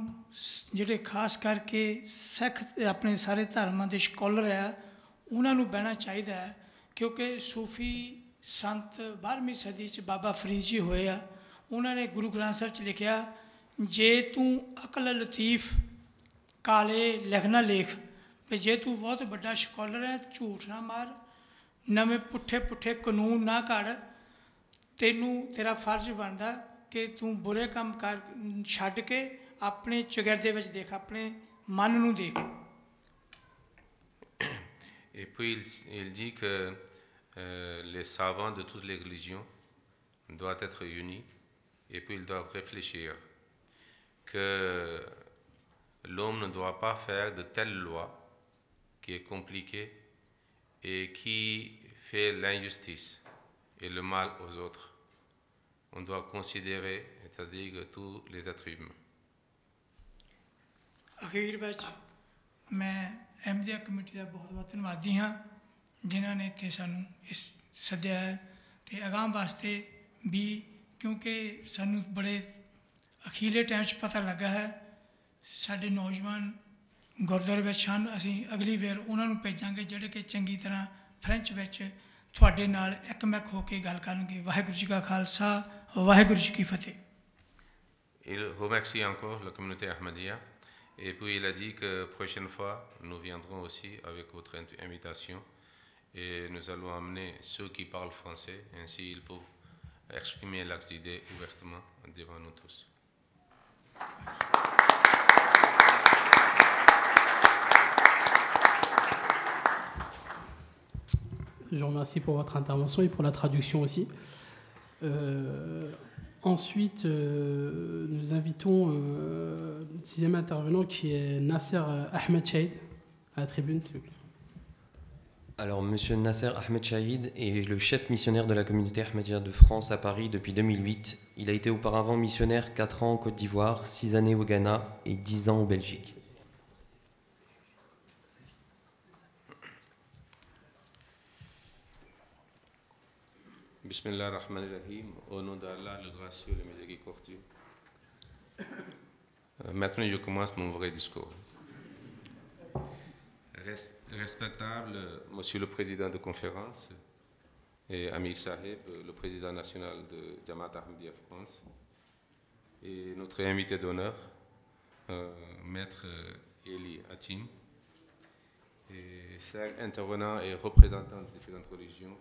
ਜਿਹੜੇ ਖਾਸ ਕਰਕੇ ਸਿੱਖ ਆਪਣੇ ਸਾਰੇ ਧਰਮਾਂ ਦੇ ਸਕਾਲਰ ਆ ਉਹਨਾਂ ਨੂੰ ਬਹਿਣਾ ਚਾਹੀਦਾ ਹੈ ਕਿਉਂਕਿ ਸੂਫੀ ਸੰਤ 12ਵੀਂ ਸਦੀ 'ਚ ਬਾਬਾ ਫਰੀਦ ਜੀ ਹੋਏ ਆ. ਉਹਨਾਂ ਨੇ ਗੁਰੂ ਗ੍ਰੰਥ ਸਾਹਿਬ 'ਚ ਲਿਖਿਆ ਜੇ ਤੂੰ ਅਕਲ ਲਤੀਫ ਕਾਲੇ ਲਿਖਣਾ ਲੇਖ ਵੀ ਜੇ ਤੂੰ ਬਹੁਤ ਵੱਡਾ ਸਕਾਲਰ ਹੈ ਝੂਠ ਨਾ ਮਾਰ ਨਵੇਂ ਪੁੱਠੇ ਪੁੱਠੇ ਕਾਨੂੰਨ ਨਾ ਘੜ ਤੈਨੂੰ ਤੇਰਾ ਫਰਜ਼ ਬਣਦਾ ਕਿ ਤੂੰ ਬੁਰੇ ਕੰਮ ਕਰ ਛੱਡ ਕੇ ਆਪਣੇ ਚੁਗਿਰਦੇ ਵਿੱਚ ਦੇਖ ਆਪਣੇ ਮਨ ਨੂੰ ਦੇਖ. Et puis il dit que les savants de toutes les religions doivent être unis et puis ils doivent réfléchir que l'homme ne doit pas faire de telle loi qui est compliquée et qui fait l'injustice et le mal aux autres. On doit considérer, c'est-à-dire tous les êtres humains. ਅਖੀਰ ਵਿੱਚ ਮੈਂ ਅਹਿਮਦੀਆ ਕਮੇਟੀ ਦਾ ਬਹੁਤ ਬਹੁਤ ਧੰਨਵਾਦੀ ਹਾਂ ਜਿਨ੍ਹਾਂ ਨੇ ਇੱਥੇ ਸਾਨੂੰ ਇਸ ਸੱਦਿਆ ਹੈ ਅਤੇ ਅਗਾਂਹ ਵਾਸਤੇ ਵੀ ਕਿਉਂਕਿ ਸਾਨੂੰ ਬੜੇ ਅਖੀਰਲੇ ਟਾਈਮ 'ਚ ਪਤਾ ਲੱਗਾ ਹੈ ਸਾਡੇ ਨੌਜਵਾਨ ਗੁਰਦੁਆਰੇ ਵਿੱਚ ਹਨ. ਅਸੀਂ ਅਗਲੀ ਵਾਰ ਉਹਨਾਂ ਨੂੰ ਭੇਜਾਂਗੇ ਜਿਹੜੇ ਕਿ ਚੰਗੀ ਤਰ੍ਹਾਂ ਫਰੈਂਚ ਵਿੱਚ ਤੁਹਾਡੇ ਨਾਲ ਇੱਕਮਿਕ ਹੋ ਕੇ ਗੱਲ ਕਰਨਗੇ. ਵਾਹਿਗੁਰੂ ਜੀ ਕਾ ਖਾਲਸਾ ਵਾਹਿਗੁਰੂ ਜੀ ਕੀ ਫਤਿਹ. Il remercie encore la communauté Ahmadiyya et puis il a dit que prochaine fois nous viendrons aussi avec votre invitation et nous allons amener ceux qui parlent français, ainsi ils peuvent exprimer leurs idées ouvertement devant nous tous. Je vous remercie pour votre intervention et pour la traduction aussi. Ensuite, nous invitons le sixième intervenant qui est Nasser Ahmed Chahid à la tribune. Alors, Monsieur Nasser Ahmed Chahid est le chef missionnaire de la communauté Ahmadiyya de France à Paris depuis 2008. Il a été auparavant missionnaire 4 ans en Côte d'Ivoire, 6 années au Ghana et 10 ans en Belgique. Bismillah ar-Rahman ar-Rahim, au nom d'Allah, le gracieux, le miséricordieux. Maintenant, je commence mon vrai discours. Respectable Monsieur le Président de conférence et Amir Saheb, le Président national de Jamaat Ahmadiyya France, et notre invité d'honneur, Maître Eli Hatim, et chers intervenants et représentants de différentes religions,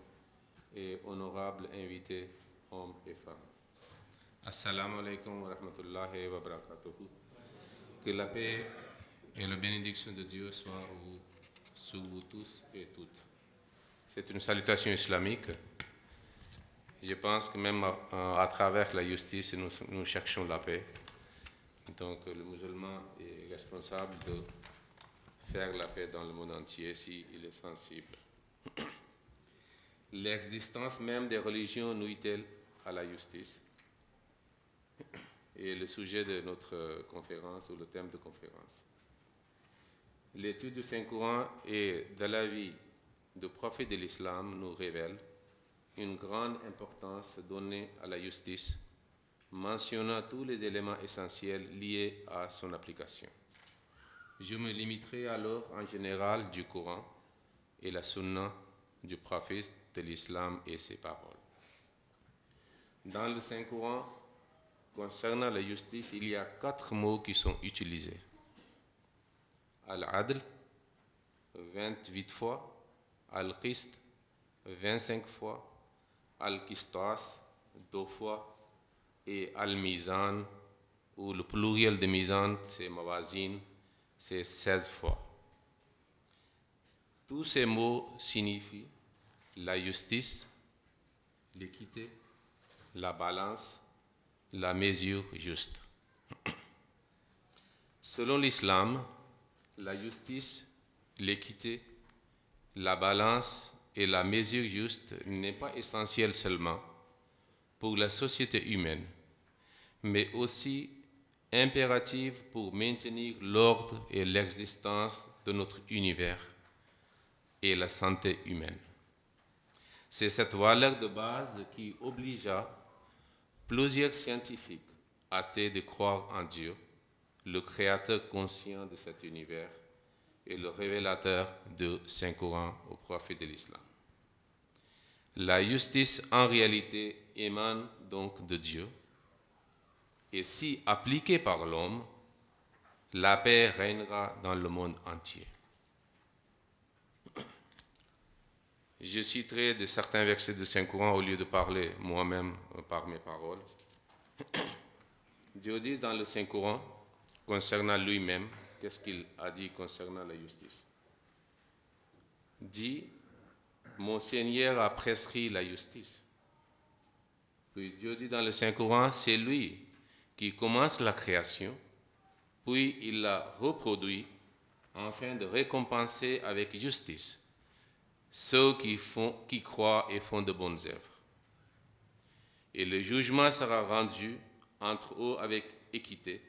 et honorables invités, hommes et femmes. Assalamu alaikum wa rahmatullahi wa barakatuhu. Que la paix et la bénédiction de Dieu soient sur vous tous et toutes. C'est une salutation islamique. Je pense que même à travers la justice, nous cherchons la paix. Donc le musulman est responsable de faire la paix dans le monde entier s'il est sensible. L'existence même des religions nuit-elle à la justice? Et le sujet de notre conférence, ou le thème de conférence. L'étude du Saint-Coran et de la vie du prophète de l'islam nous révèle une grande importance donnée à la justice, mentionnant tous les éléments essentiels liés à son application. Je me limiterai alors en général du Coran et la sunna du prophète de l'islam et ses paroles. Dans le Saint-Coran, concernant la justice, il y a 4 mots qui sont utilisés. Al-Adl, 28 fois, Al-Qist, 25 fois, Al-Qistas, 2 fois, et Al-Mizan, ou le pluriel de Mizan, c'est Mawazin, c'est 16 fois. Tous ces mots signifient la justice, l'équité, la balance, la mesure juste. Selon l'islam, la justice, l'équité, la balance et la mesure juste n'est pas essentielle seulement pour la société humaine, mais aussi impérative pour maintenir l'ordre et l'existence de notre univers et la santé humaine. C'est cette valeur de base qui obligea plusieurs scientifiques athées de croire en Dieu, le créateur conscient de cet univers et le révélateur du Saint-Coran au prophète de l'islam. La justice en réalité émane donc de Dieu, et si appliquée par l'homme, la paix régnera dans le monde entier. Je citerai de certains versets du Saint-Coran au lieu de parler moi-même par mes paroles. Dieu dit dans le Saint-Coran, concernant lui-même, qu'est-ce qu'il a dit concernant la justice? Dit, mon Seigneur a prescrit la justice. Puis Dieu dit dans le Saint-Coran, c'est lui qui commence la création, puis il la reproduit afin de récompenser avec justice ceux qui croient et font de bonnes œuvres. Et le jugement sera rendu entre eux avec équité,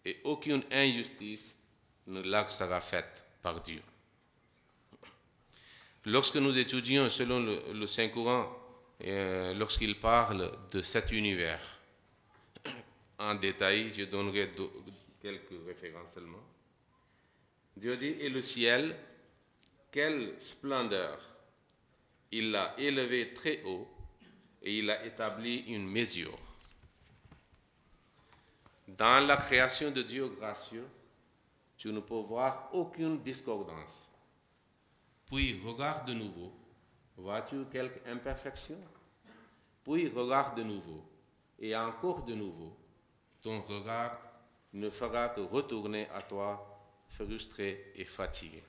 et aucune injustice ne leur sera faite par Dieu. Lorsque nous étudions selon le Saint-Coran, lorsqu'il parle de cet univers, en détail, je donnerai quelques références seulement. Dieu dit, et le ciel, quelle splendeur! Il l'a élevé très haut et il a établi une mesure. Dans la création de Dieu gracieux, tu ne peux voir aucune discordance. Puis regarde de nouveau, vois-tu quelque imperfection? Puis regarde de nouveau, et encore de nouveau, ton regard ne fera que retourner à toi frustré et fatigué.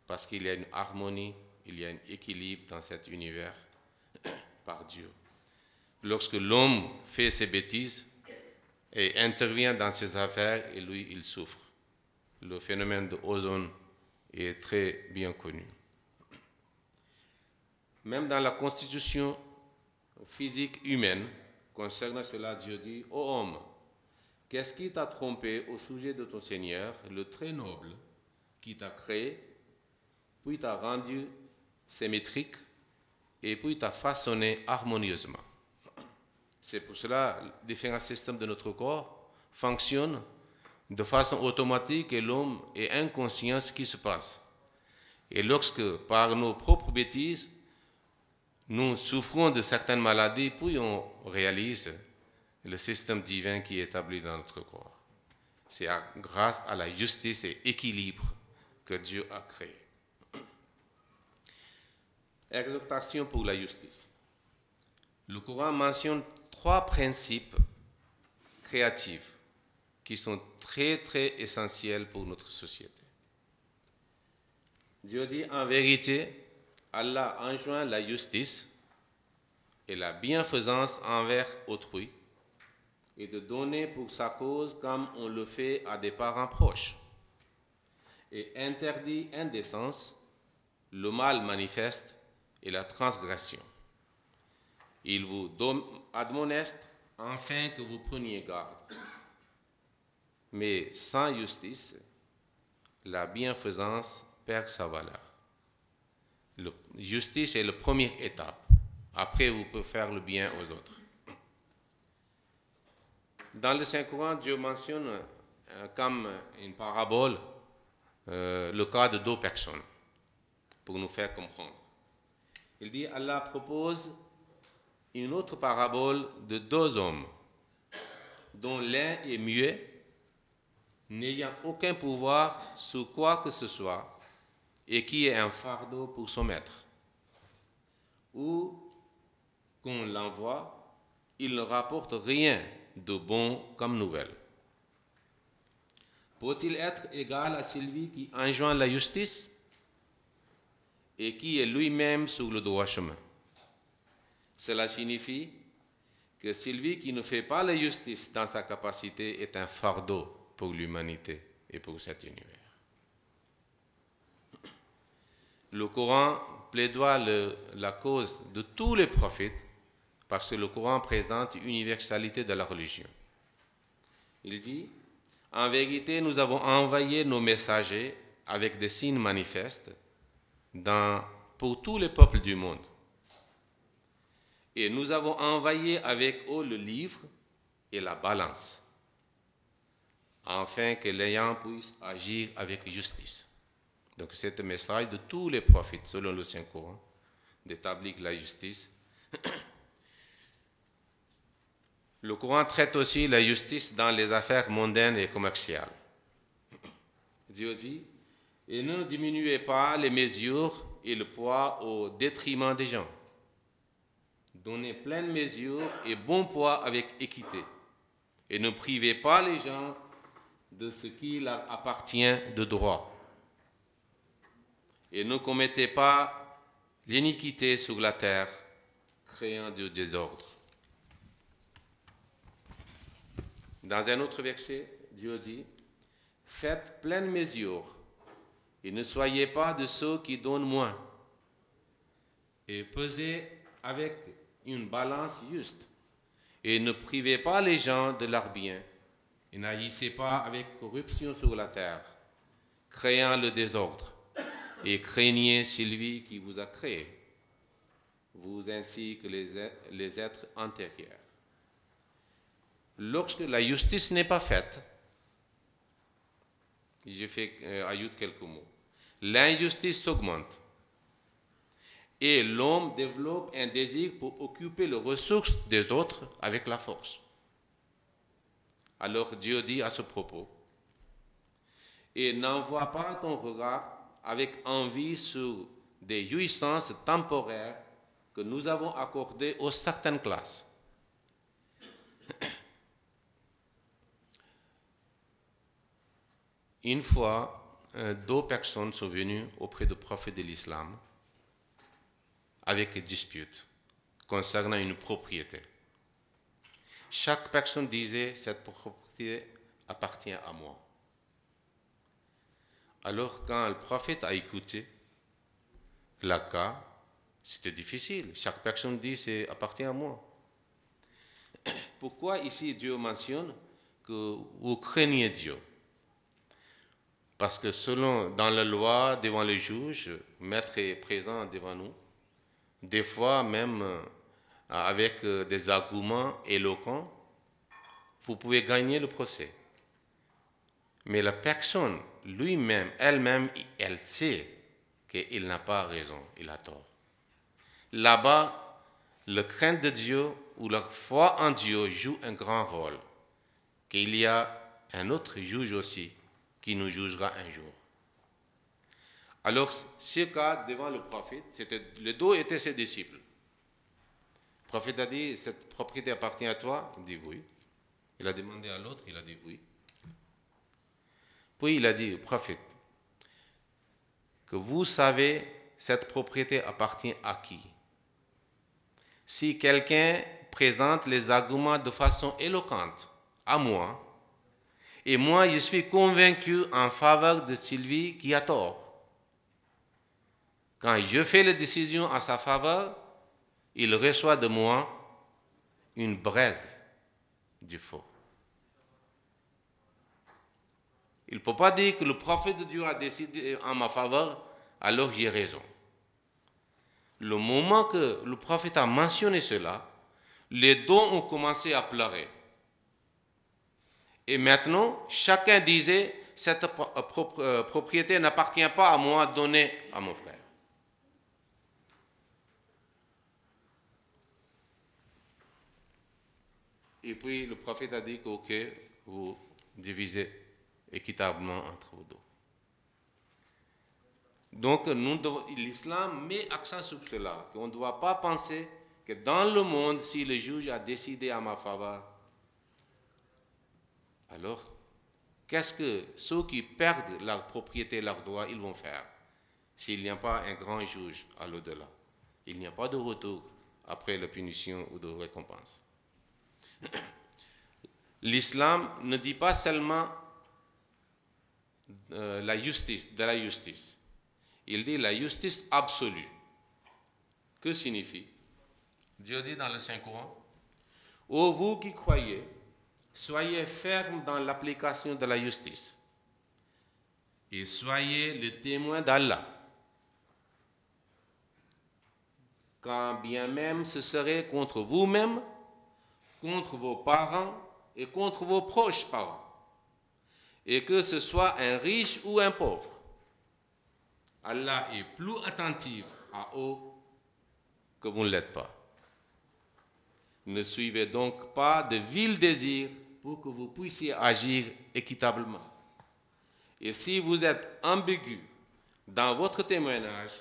Parce qu'il y a une harmonie, il y a un équilibre dans cet univers par Dieu. Lorsque l'homme fait ses bêtises et intervient dans ses affaires, et lui, il souffre. Le phénomène de ozone est très bien connu. Même dans la constitution physique humaine, concernant cela, Dieu dit, ô homme, qu'est-ce qui t'a trompé au sujet de ton Seigneur, le très noble, qui t'a créé, puis t'a rendu symétrique, et puis t'a façonné harmonieusement. C'est pour cela que différents systèmes de notre corps fonctionnent de façon automatique et l'homme est inconscient de ce qui se passe. Et lorsque, par nos propres bêtises, nous souffrons de certaines maladies, puis on réalise le système divin qui est établi dans notre corps. C'est grâce à la justice et l'équilibre que Dieu a créé. Exhortation pour la justice. Le Coran mentionne 3 principes créatifs qui sont très très essentiels pour notre société. Dieu dit en vérité, Allah enjoint la justice et la bienfaisance envers autrui et de donner pour sa cause comme on le fait à des parents proches, et interdit indécence, le mal manifeste et la transgression. Il vous admoneste afin que vous preniez garde. Mais sans justice, la bienfaisance perd sa valeur. La justice est la première étape. Après, vous pouvez faire le bien aux autres. Dans le Saint-Coran, Dieu mentionne comme une parabole le cas de 2 personnes pour nous faire comprendre. Il dit, Allah propose une autre parabole de 2 hommes dont l'un est muet, n'ayant aucun pouvoir sur quoi que ce soit et qui est un fardeau pour son maître. Ou qu'on l'envoie, il ne rapporte rien de bon comme nouvelle. Peut-il être égal à celui qui enjoint la justice et qui est lui-même sur le droit chemin? Cela signifie que celui qui ne fait pas la justice dans sa capacité est un fardeau pour l'humanité et pour cet univers. Le Coran plaidoie la cause de tous les prophètes parce que le Coran présente l'universalité de la religion. Il dit, en vérité, nous avons envoyé nos messagers avec des signes manifestes pour tous les peuples du monde. Et nous avons envoyé avec eux le livre et la balance, afin que l'ayant puisse agir avec justice. Donc c'est un message de tous les prophètes, selon le Saint-Coran, d'établir la justice. Le Coran traite aussi la justice dans les affaires mondaines et commerciales. Dieu dit, « Et ne diminuez pas les mesures et le poids au détriment des gens. Donnez pleine mesure et bon poids avec équité. Et ne privez pas les gens de ce qui leur appartient de droit. Et ne commettez pas l'iniquité sur la terre, créant du désordre. » Dans un autre verset, Dieu dit, « Faites pleine mesure et ne soyez pas de ceux qui donnent moins. Et pesez avec une balance juste. Et ne privez pas les gens de leurs biens. Et n'agissez pas avec corruption sur la terre, créant le désordre. Et craignez celui qui vous a créé, vous ainsi que les êtres antérieurs. » Lorsque la justice n'est pas faite, ajoute quelques mots, l'injustice s'augmente et l'homme développe un désir pour occuper les ressources des autres avec la force. Alors Dieu dit à ce propos, « Et n'envoie pas ton regard avec envie sur des jouissances temporaires que nous avons accordées aux certaines classes. » Une fois, 2 personnes sont venues auprès du prophète de l'islam avec une dispute concernant une propriété. Chaque personne disait, cette propriété appartient à moi. Alors quand le prophète a écouté le cas, c'était difficile. Chaque personne dit, ça appartient à moi. Pourquoi ici Dieu mentionne que vous craignez Dieu? Parce que dans la loi, devant les juges, maître est présent devant nous. Des fois, même avec des arguments éloquents, vous pouvez gagner le procès. Mais la personne, lui-même, elle-même, elle sait qu'il n'a pas raison, il a tort. Là-bas, la crainte de Dieu ou la foi en Dieu joue un grand rôle. Qu'il y a un autre juge aussi qui nous jugera un jour. Alors, ce cas devant le prophète, les deux étaient ses disciples. Le prophète a dit, cette propriété appartient à toi? Il dit oui. Il a demandé à l'autre, il a dit oui. Puis il a dit au prophète, que vous savez, cette propriété appartient à qui? Si quelqu'un présente les arguments de façon éloquente à moi, et moi je suis convaincu en faveur de Sylvie qui a tort, quand je fais les décisions en sa faveur, il reçoit de moi une braise du feu. Il ne peut pas dire que le prophète de Dieu a décidé en ma faveur, alors j'ai raison. Le moment que le prophète a mentionné cela, les deux ont commencé à pleurer. Et maintenant, chacun disait, cette propriété n'appartient pas à moi, donnée à mon frère. Et puis le prophète a dit que ok, vous divisez équitablement entre vous deux. Donc l'islam met accent sur cela, qu'on ne doit pas penser que dans le monde, si le juge a décidé à ma faveur, alors qu'est-ce que ceux qui perdent leur propriété, leurs droits, ils vont faire s'il n'y a pas un grand juge à l'au-delà? Il n'y a pas de retour après la punition ou de récompense. L'islam ne dit pas seulement la justice. Il dit la justice absolue. Que signifie? Dieu dit dans le Saint-Coran, ô vous qui croyez, soyez fermes dans l'application de la justice et soyez les témoins d'Allah. Quand bien même ce serait contre vous-même, contre vos parents et contre vos proches parents, et que ce soit un riche ou un pauvre, Allah est plus attentif à eux que vous ne l'êtes pas. Ne suivez donc pas de vils désirs pour que vous puissiez agir équitablement. Et si vous êtes ambigu dans votre témoignage,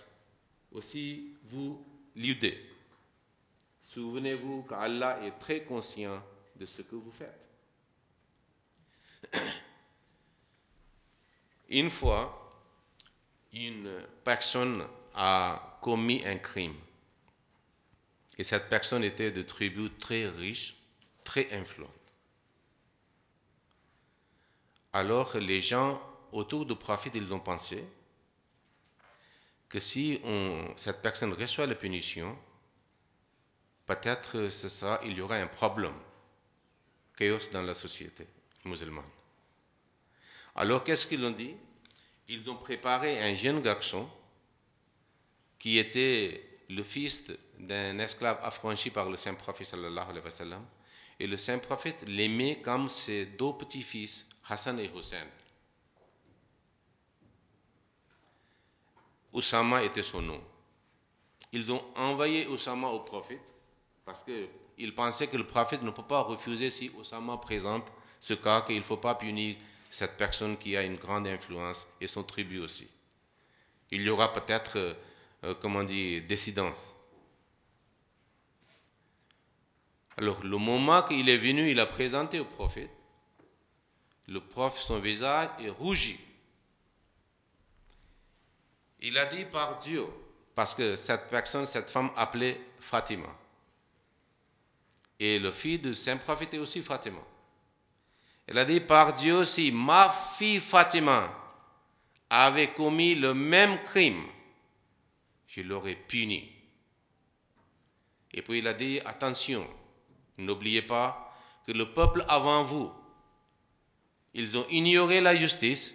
aussi vous l'idez. Souvenez-vous qu'Allah est très conscient de ce que vous faites. Une fois, une personne a commis un crime. Et cette personne était de tribu très riche, très influente. Alors les gens autour du prophète, ils ont pensé que si cette personne reçoit la punition, peut-être il y aura un problème, chaos dans la société musulmane. Alors qu'est-ce qu'ils ont dit? Ils ont préparé un jeune garçon qui était le fils d'un esclave affranchi par le Saint-Prophète sallallahu alayhi wa sallam. Et le Saint-Prophète l'aimait comme ses deux petits-fils, Hassan et Hussein. Oussama était son nom. Ils ont envoyé Oussama au prophète parce qu'ils pensaient que le prophète ne peut pas refuser si Oussama présente ce cas, qu'il ne faut pas punir cette personne qui a une grande influence et son tribu aussi. Il y aura peut-être, dissidence. Alors, le moment qu'il est venu, il a présenté au prophète. Le prophète, son visage est rougi. Il a dit par Dieu, parce que cette personne, cette femme appelée Fatima. Et le fils du Saint-Prophète est aussi Fatima. Il a dit par Dieu, si ma fille Fatima avait commis le même crime, je l'aurais puni. Et puis il a dit, attention, n'oubliez pas que le peuple avant vous, ils ont ignoré la justice,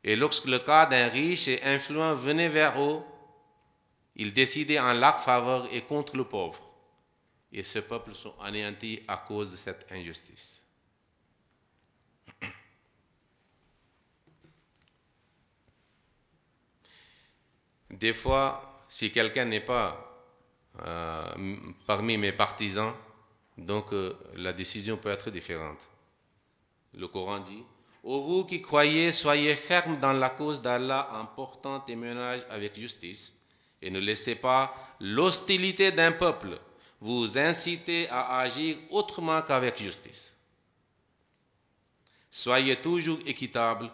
et lorsque le cas d'un riche et influent venait vers eux, ils décidaient en leur faveur et contre le pauvre. Et ces peuples sont anéantis à cause de cette injustice. Des fois, si quelqu'un n'est pas parmi mes partisans, donc la décision peut être différente. Le Coran dit, Ô vous qui croyez, soyez fermes dans la cause d'Allah en portant témoignage avec justice et ne laissez pas l'hostilité d'un peuple vous inciter à agir autrement qu'avec justice. Soyez toujours équitables,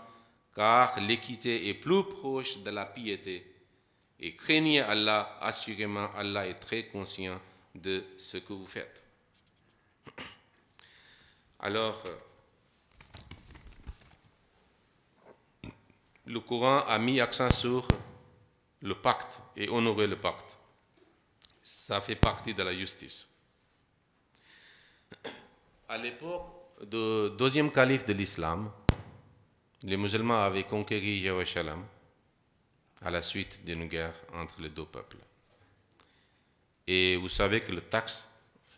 car l'équité est plus proche de la piété. Et craignez Allah, assurément Allah est très conscient de ce que vous faites. Alors, le Coran a mis accent sur le pacte et honorer le pacte. Ça fait partie de la justice. À l'époque du deuxième calife de l'islam, les musulmans avaient conquéri Jérusalem à la suite d'une guerre entre les deux peuples. Et vous savez que le taxe,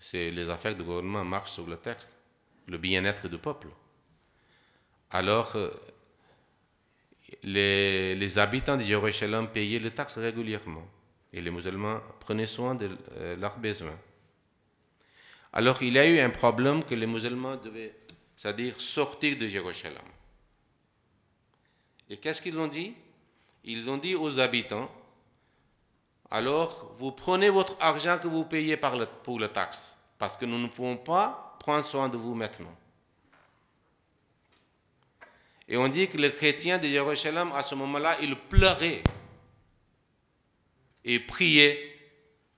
c'est les affaires du gouvernement marchent sur le texte, le bien-être du peuple. Alors, les habitants de Jérusalem payaient le taxe régulièrement et les musulmans prenaient soin de leurs besoins. Alors, il y a eu un problème que les musulmans devaient, c'est-à-dire sortir de Jérusalem. Et qu'est-ce qu'ils ont dit? Ils ont dit aux habitants, alors vous prenez votre argent que vous payez pour la taxe, parce que nous ne pouvons pas prendre soin de vous maintenant. Et on dit que les chrétiens de Jérusalem, à ce moment-là, ils pleuraient et priaient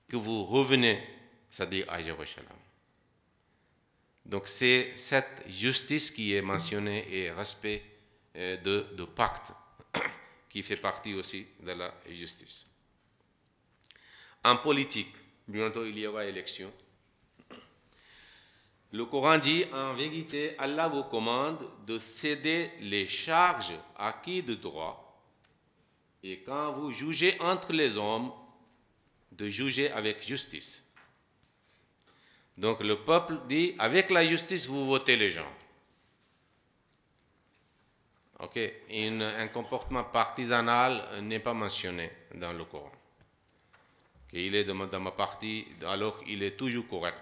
que vous revenez, c'est-à-dire à Jérusalem. Donc c'est cette justice qui est mentionnée et respect de pacte qui fait partie aussi de la justice. En politique, bientôt il y aura élection. Le Coran dit, en vérité, Allah vous commande de céder les charges acquises de droit et quand vous jugez entre les hommes, de juger avec justice. Donc le peuple dit, avec la justice, vous votez les gens. Ok, un comportement partisanal n'est pas mentionné dans le Coran. Okay, il est dans ma partie, alors il est toujours correct.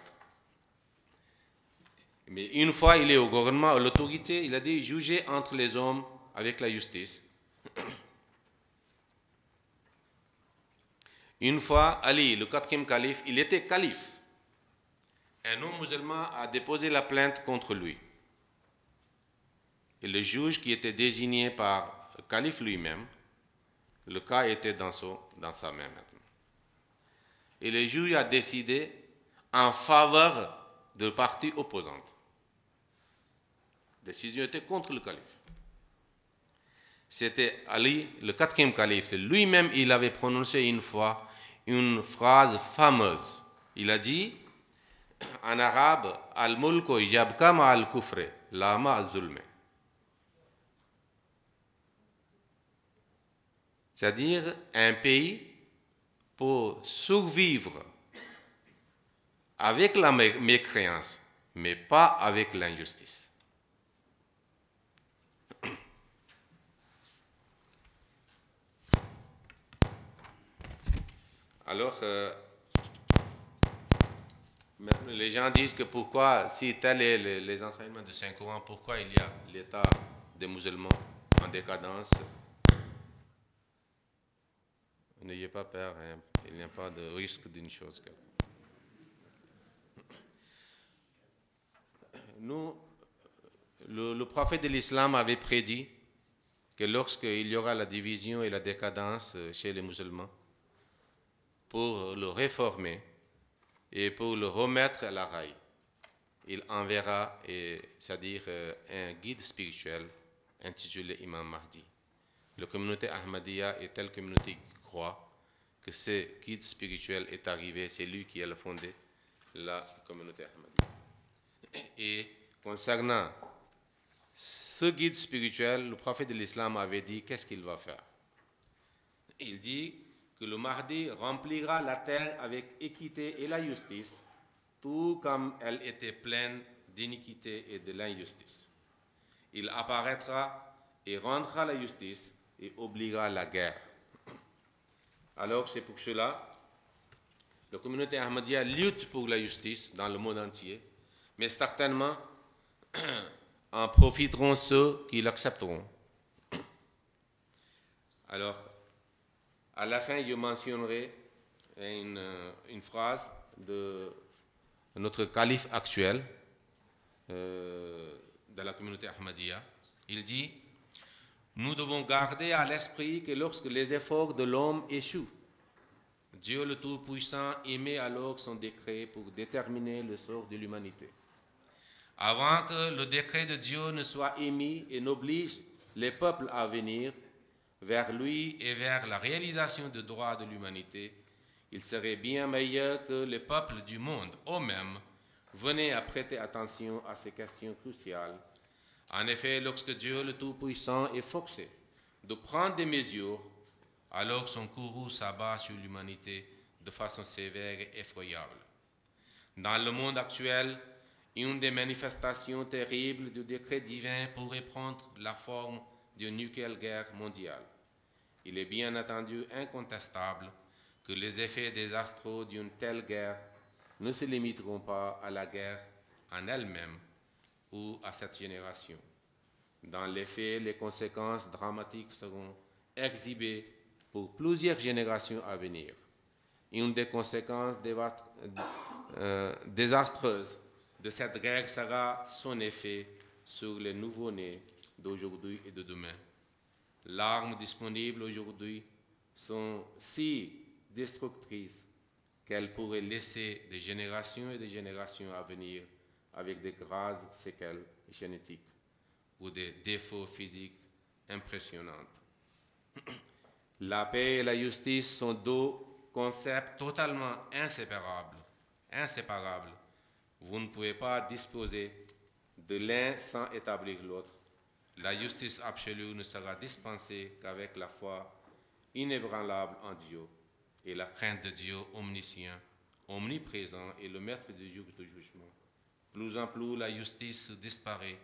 Mais une fois il est au gouvernement, à l'autorité, il a dit juger entre les hommes avec la justice. Une fois, Ali, le 4e calife, il était calife. Un homme musulman a déposé la plainte contre lui. Et le juge qui était désigné par le calife lui-même, le cas était dans sa main maintenant. Et le juge a décidé en faveur de partie opposante. La décision était contre le calife. C'était Ali, le 4e calife. Lui-même, il avait prononcé une fois une phrase fameuse. Il a dit, en arabe, « Al-mulku yabka ma al-kufre, la ma az-zulme ». C'est-à-dire, un pays peut survivre avec la mécréance, mais pas avec l'injustice. Alors, les gens disent que pourquoi, si tel est les enseignements de Saint-Coran, pourquoi il y a l'état des musulmans en décadence? N'ayez pas peur, hein, il n'y a pas de risque d'une chose. Nous, le prophète de l'islam avait prédit que lorsqu'il y aura la division et la décadence chez les musulmans, pour le réformer et pour le remettre à la raille, il enverra, c'est-à-dire un guide spirituel intitulé Imam Mahdi. La communauté Ahmadiyya est telle communauté qui croit que ce guide spirituel est arrivé, c'est lui qui a fondé la communauté Ahmadiyya. Et concernant ce guide spirituel, le prophète de l'islam avait dit qu'est-ce qu'il va faire. Il dit que le Mahdi remplira la terre avec équité et la justice, tout comme elle était pleine d'iniquité et de l'injustice. Il apparaîtra et rendra la justice et obligera la guerre. Alors c'est pour cela la communauté Ahmadiyya lutte pour la justice dans le monde entier, mais certainement en profiteront ceux qui l'accepteront. Alors, à la fin, je mentionnerai une phrase de notre calife actuel de la communauté Ahmadiyya. Il dit: nous devons garder à l'esprit que lorsque les efforts de l'homme échouent, Dieu le Tout-Puissant émet alors son décret pour déterminer le sort de l'humanité. Avant que le décret de Dieu ne soit émis et n'oblige les peuples à venir vers lui et vers la réalisation des droits de l'humanité, il serait bien meilleur que les peuples du monde eux-mêmes venaient à prêter attention à ces questions cruciales. En effet, lorsque Dieu le Tout-Puissant est forcé de prendre des mesures, alors son courroux s'abat sur l'humanité de façon sévère et effroyable. Dans le monde actuel, une des manifestations terribles du décret divin pourrait prendre la forme d'une nouvelle guerre mondiale. Il est bien entendu incontestable que les effets désastreux d'une telle guerre ne se limiteront pas à la guerre en elle-même ou à cette génération. Dans les faits, les conséquences dramatiques seront exhibées pour plusieurs générations à venir. Une des conséquences désastreuses de cette guerre sera son effet sur les nouveau-nés d'aujourd'hui et de demain. Les armes disponibles aujourd'hui sont si destructrices qu'elles pourraient laisser des générations et des générations à venir avec des graves séquelles génétiques ou des défauts physiques impressionnants. La paix et la justice sont deux concepts totalement inséparables. Vous ne pouvez pas disposer de l'un sans établir l'autre. La justice absolue ne sera dispensée qu'avec la foi inébranlable en Dieu et la crainte de Dieu omniscient, omniprésent et le maître du jour de jugement. Plus en plus la justice disparaît,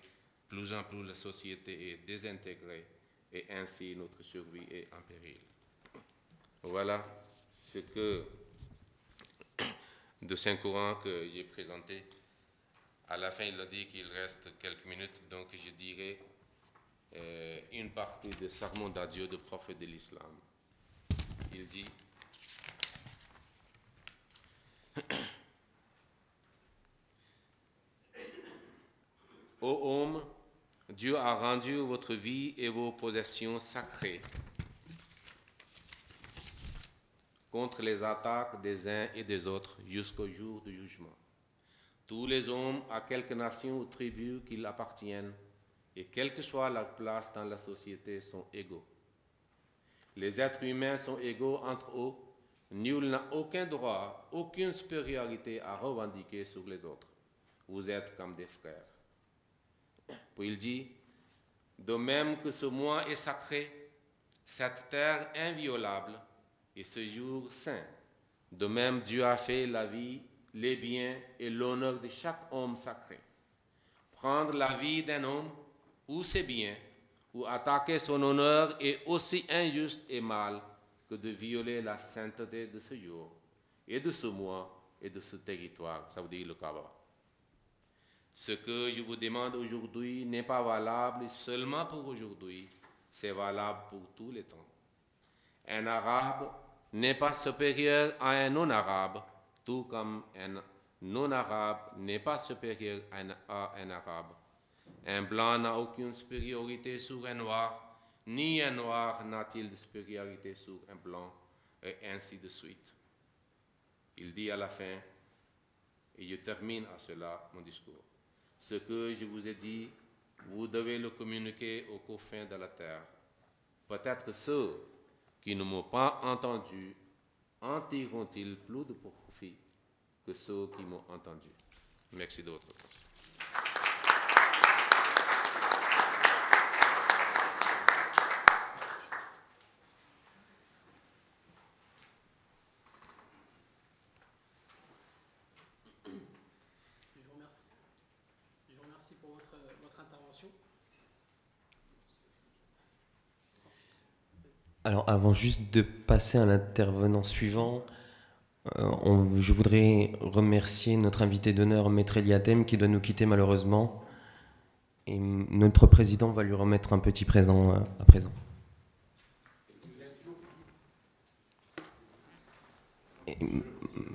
plus en plus la société est désintégrée et ainsi notre survie est en péril. Voilà ce que de Saint-Coran que j'ai présenté. À la fin, il a dit qu'il reste quelques minutes, donc je dirai une partie de sermon d'adieu du prophète de l'islam. Il dit: ô homme, Dieu a rendu votre vie et vos possessions sacrées contre les attaques des uns et des autres jusqu'au jour du jugement. Tous les hommes, à quelque nation ou tribu qu'ils appartiennent, et quelle que soit leur place dans la société, sont égaux. Les êtres humains sont égaux entre eux. Nul n'a aucun droit, aucune supériorité à revendiquer sur les autres. Vous êtes comme des frères. Puis il dit: de même que ce mois est sacré, cette terre inviolable et ce jour saint, de même Dieu a fait la vie, les biens et l'honneur de chaque homme sacré. Prendre la vie d'un homme ou ses biens ou attaquer son honneur est aussi injuste et mal que de violer la sainteté de ce jour et de ce mois et de ce territoire. Ça veut dire le Kaaba. Ce que je vous demande aujourd'hui n'est pas valable seulement pour aujourd'hui, c'est valable pour tous les temps. Un arabe n'est pas supérieur à un non-arabe, tout comme un non-arabe n'est pas supérieur à un arabe. Un blanc n'a aucune supériorité sur un noir, ni un noir n'a-t-il de supériorité sur un blanc, et ainsi de suite. Il dit à la fin, et je termine à cela mon discours: ce que je vous ai dit, vous devez le communiquer aux confins de la terre. Peut-être ceux qui ne m'ont pas entendu en tireront-ils plus de profit que ceux qui m'ont entendu. Merci de votre réponse. Je vous remercie pour votre intervention. Alors, avant juste de passer à l'intervenant suivant, je voudrais remercier notre invité d'honneur, Maître Eliatem, qui doit nous quitter malheureusement. Et notre président va lui remettre un petit présent à présent. Et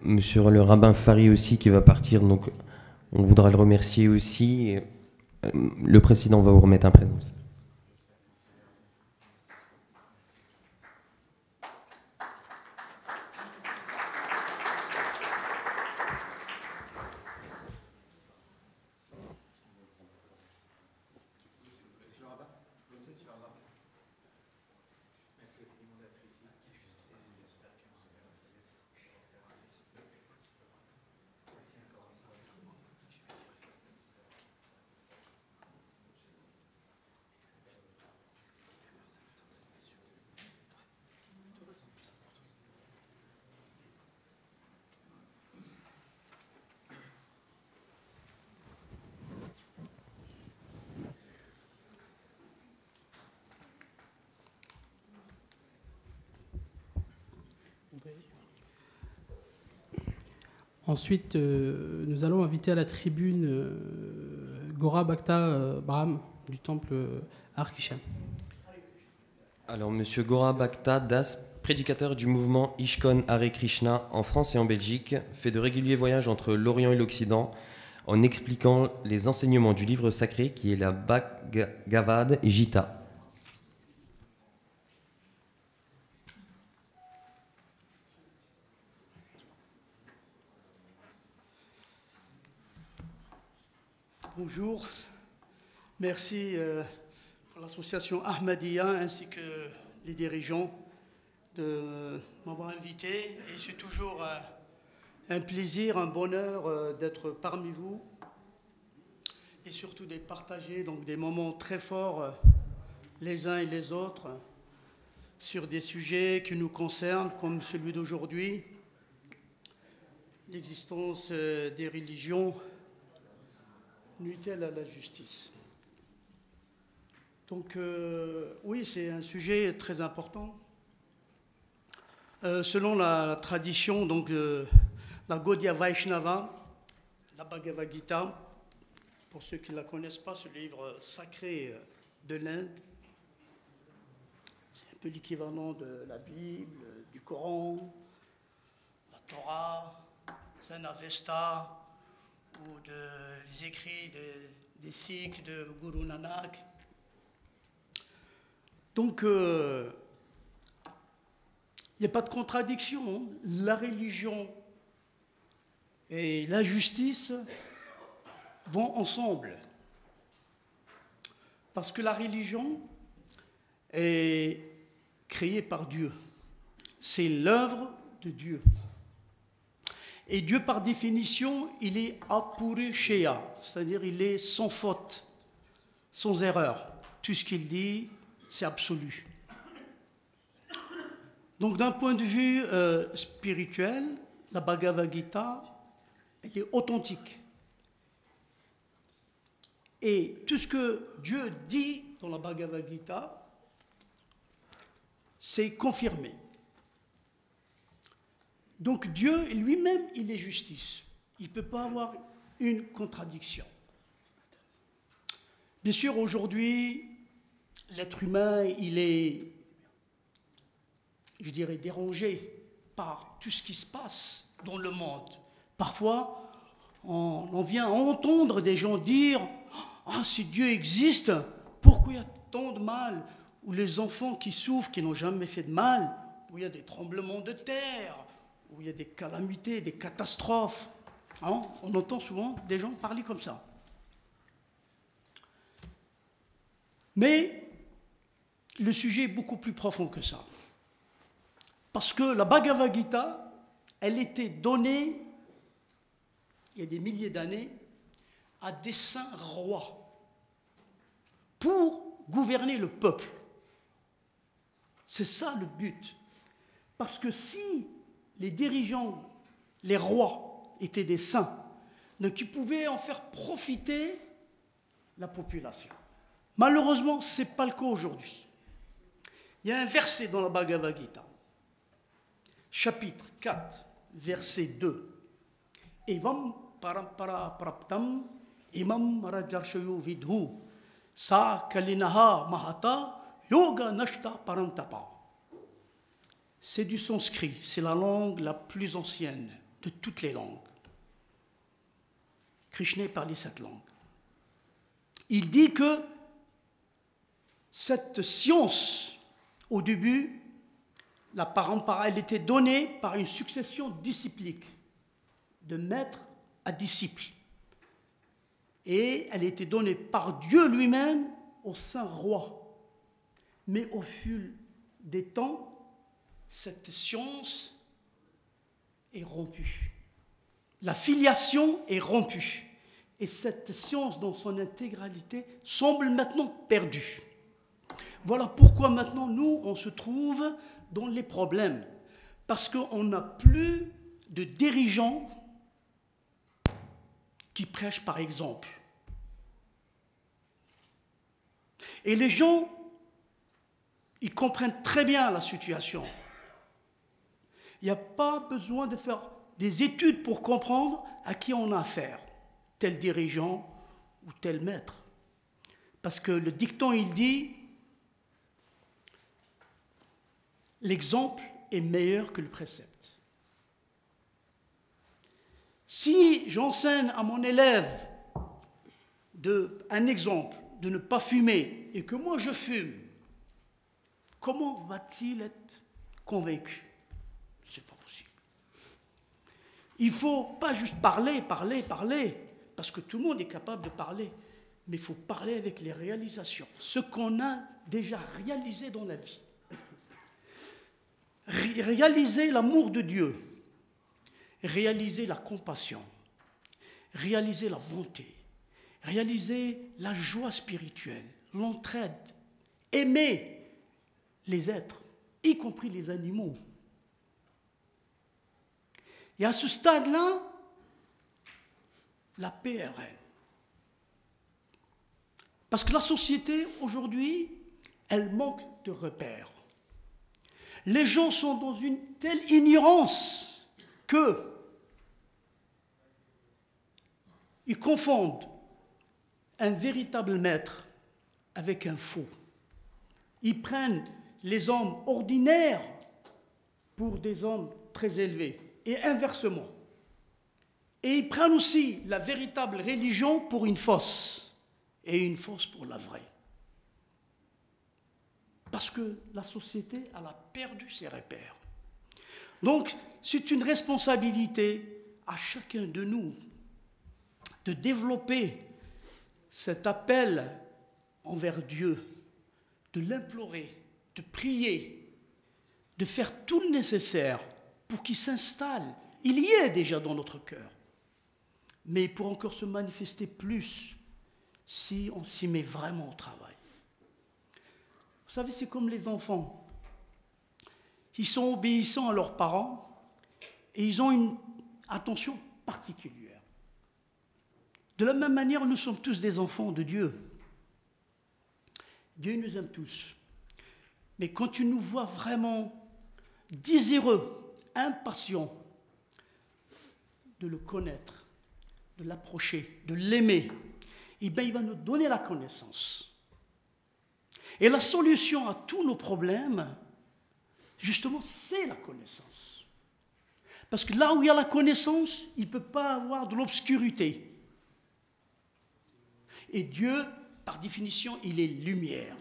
monsieur le rabbin Fari aussi qui va partir, donc on voudra le remercier aussi. Et, le président va vous remettre un présent aussi. Ensuite, nous allons inviter à la tribune Gora Bhakta Braham du temple Hare Krishna. Alors, monsieur Gora Bhakta Das, prédicateur du mouvement Ishkon Hare Krishna en France et en Belgique, fait de réguliers voyages entre l'Orient et l'Occident en expliquant les enseignements du livre sacré qui est la Bhagavad Gita. Bonjour, merci à l'association Ahmadiyya ainsi que les dirigeants de m'avoir invité et c'est toujours un plaisir, un bonheur d'être parmi vous et surtout de partager donc, des moments très forts les uns et les autres sur des sujets qui nous concernent comme celui d'aujourd'hui, l'existence des religions nuit-elle à la justice. Donc oui, c'est un sujet très important. Selon la tradition, donc la Gaudiya Vaishnava, la Bhagavad Gita, pour ceux qui ne la connaissent pas, ce livre sacré de l'Inde, c'est un peu l'équivalent de la Bible, du Coran, la Torah, Zen-Avesta, ou des écrits des Sikhs, de Guru Nanak. Donc, il n'y a pas de contradiction. La religion et la justice vont ensemble. Parce que la religion est créée par Dieu. C'est l'œuvre de Dieu. Et Dieu, par définition, il est apurusheya, c'est-à-dire il est sans faute, sans erreur. Tout ce qu'il dit, c'est absolu. Donc, d'un point de vue spirituel, la Bhagavad Gita, elle est authentique. Et tout ce que Dieu dit dans la Bhagavad Gita, c'est confirmé. Donc Dieu lui-même, il est justice. Il ne peut pas avoir une contradiction. Bien sûr, aujourd'hui, l'être humain, il est, je dirais, dérangé par tout ce qui se passe dans le monde. Parfois, on vient entendre des gens dire « Ah, si Dieu existe, pourquoi il y a tant de mal ?» Ou les enfants qui souffrent, qui n'ont jamais fait de mal, où il y a des tremblements de terre, où il y a des calamités, des catastrophes. Hein? On entend souvent des gens parler comme ça. Mais le sujet est beaucoup plus profond que ça. Parce que la Bhagavad Gita, elle était donnée, il y a des milliers d'années, à des saints rois pour gouverner le peuple. C'est ça le but. Parce que si les dirigeants, les rois étaient des saints, donc ils pouvaient en faire profiter la population. Malheureusement, ce n'est pas le cas aujourd'hui. Il y a un verset dans la Bhagavad Gita, chapitre 4, verset 2. Evam parampara praptam imam rajarshayo vidhu Sa kalinaha mahata yoga nashta parantapa. C'est du sanskrit, c'est la langue la plus ancienne de toutes les langues. Krishna parlait cette langue. Il dit que cette science, au début, la parampara, elle était donnée par une succession disciplique, de maître à disciple. Et elle était donnée par Dieu lui-même au saint roi. Mais au fil des temps, cette science est rompue. La filiation est rompue. Et cette science dans son intégralité semble maintenant perdue. Voilà pourquoi maintenant nous, on se trouve dans les problèmes. Parce qu'on n'a plus de dirigeants qui prêchent par exemple. Et les gens, ils comprennent très bien la situation. Il n'y a pas besoin de faire des études pour comprendre à qui on a affaire, tel dirigeant ou tel maître. Parce que le dicton, il dit, l'exemple est meilleur que le précepte. Si j'enseigne à mon élève un exemple de ne pas fumer et que moi je fume, comment va-t-il être convaincu? C'est pas possible. Il ne faut pas juste parler, parce que tout le monde est capable de parler, mais il faut parler avec les réalisations, ce qu'on a déjà réalisé dans la vie. Réaliser l'amour de Dieu, réaliser la compassion, réaliser la bonté, réaliser la joie spirituelle, l'entraide, aimer les êtres, y compris les animaux. Et à ce stade-là, la paix est reine. Parce que la société, aujourd'hui, elle manque de repères. Les gens sont dans une telle ignorance que ils confondent un véritable maître avec un faux. Ils prennent les hommes ordinaires pour des hommes très élevés, et inversement. Et ils prennent aussi la véritable religion pour une fausse, et une fausse pour la vraie. Parce que la société, elle a perdu ses repères. Donc, c'est une responsabilité à chacun de nous de développer cet appel envers Dieu, de l'implorer, de prier, de faire tout le nécessaire pour qu'il s'installe. Il y est déjà dans notre cœur. Mais pour encore se manifester plus si on s'y met vraiment au travail. Vous savez, c'est comme les enfants. Ils sont obéissants à leurs parents et ils ont une attention particulière. De la même manière, nous sommes tous des enfants de Dieu. Dieu nous aime tous. Mais quand tu nous vois vraiment désireux, impatients de le connaître, de l'approcher, de l'aimer, eh bien, il va nous donner la connaissance. Et la solution à tous nos problèmes, justement, c'est la connaissance. Parce que là où il y a la connaissance, il ne peut pas avoir de l'obscurité. Et Dieu, par définition, il est lumière.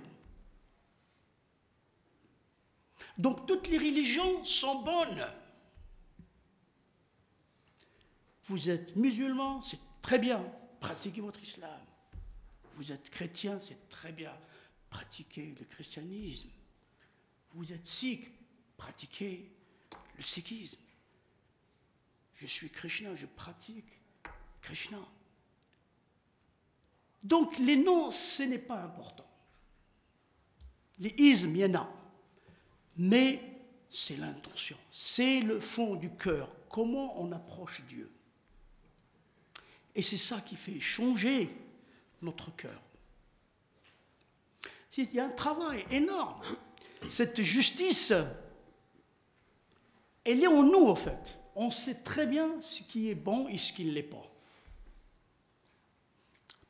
Donc toutes les religions sont bonnes. Vous êtes musulman, c'est très bien, pratiquez votre islam. Vous êtes chrétien, c'est très bien, pratiquez le christianisme. Vous êtes sikh, pratiquez le sikhisme. Je suis Krishna, je pratique Krishna. Donc les noms, ce n'est pas important. Les ismes, il y en a. Mais c'est l'intention, c'est le fond du cœur, comment on approche Dieu. Et c'est ça qui fait changer notre cœur. Il y a un travail énorme. Cette justice, elle est en nous, en fait. On sait très bien ce qui est bon et ce qui ne l'est pas.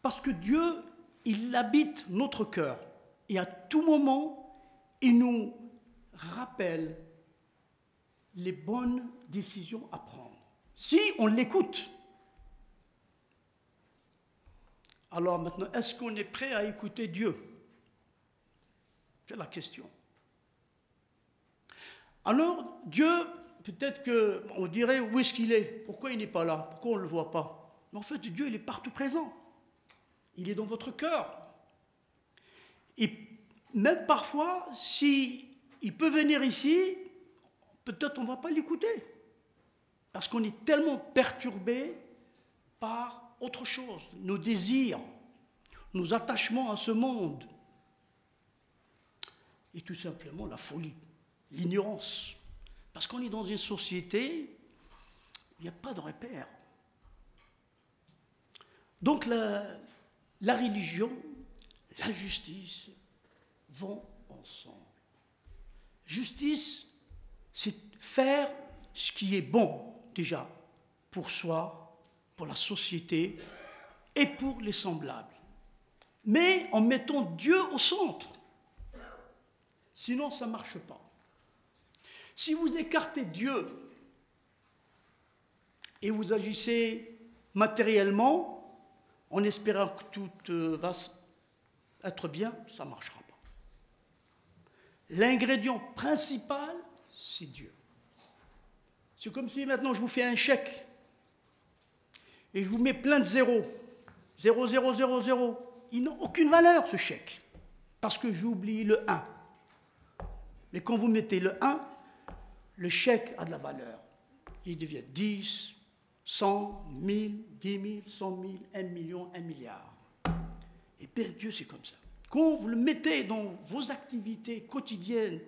Parce que Dieu, il habite notre cœur. Et à tout moment, il nous rappelle les bonnes décisions à prendre. Si on l'écoute. Alors maintenant, est-ce qu'on est prêt à écouter Dieu? C'est la question. Alors, Dieu, peut-être qu'on dirait, où est-ce qu'il est? Pourquoi il n'est pas là? Pourquoi on ne le voit pas? Mais en fait, Dieu, il est partout présent. Il est dans votre cœur. Et même parfois, si il peut venir ici, peut-être on ne va pas l'écouter. Parce qu'on est tellement perturbé par autre chose, nos désirs, nos attachements à ce monde. Et tout simplement la folie, l'ignorance. Parce qu'on est dans une société où il n'y a pas de repère. Donc la religion, la justice vont ensemble. Justice, c'est faire ce qui est bon déjà pour soi, pour la société et pour les semblables. Mais en mettant Dieu au centre. Sinon, ça ne marche pas. Si vous écartez Dieu et vous agissez matériellement, en espérant que tout va être bien, ça ne marchera pas. L'ingrédient principal, c'est Dieu. C'est comme si maintenant je vous fais un chèque et je vous mets plein de zéros. 0, 0, 0, 0. Il n'a aucune valeur, ce chèque, parce que j'ai oublié le 1. Mais quand vous mettez le 1, le chèque a de la valeur. Il devient 10, 100, 1000, 10 000, 100 000, 1 million, 1 milliard. Et bien Dieu, c'est comme ça. Quand vous le mettez dans vos activités quotidiennes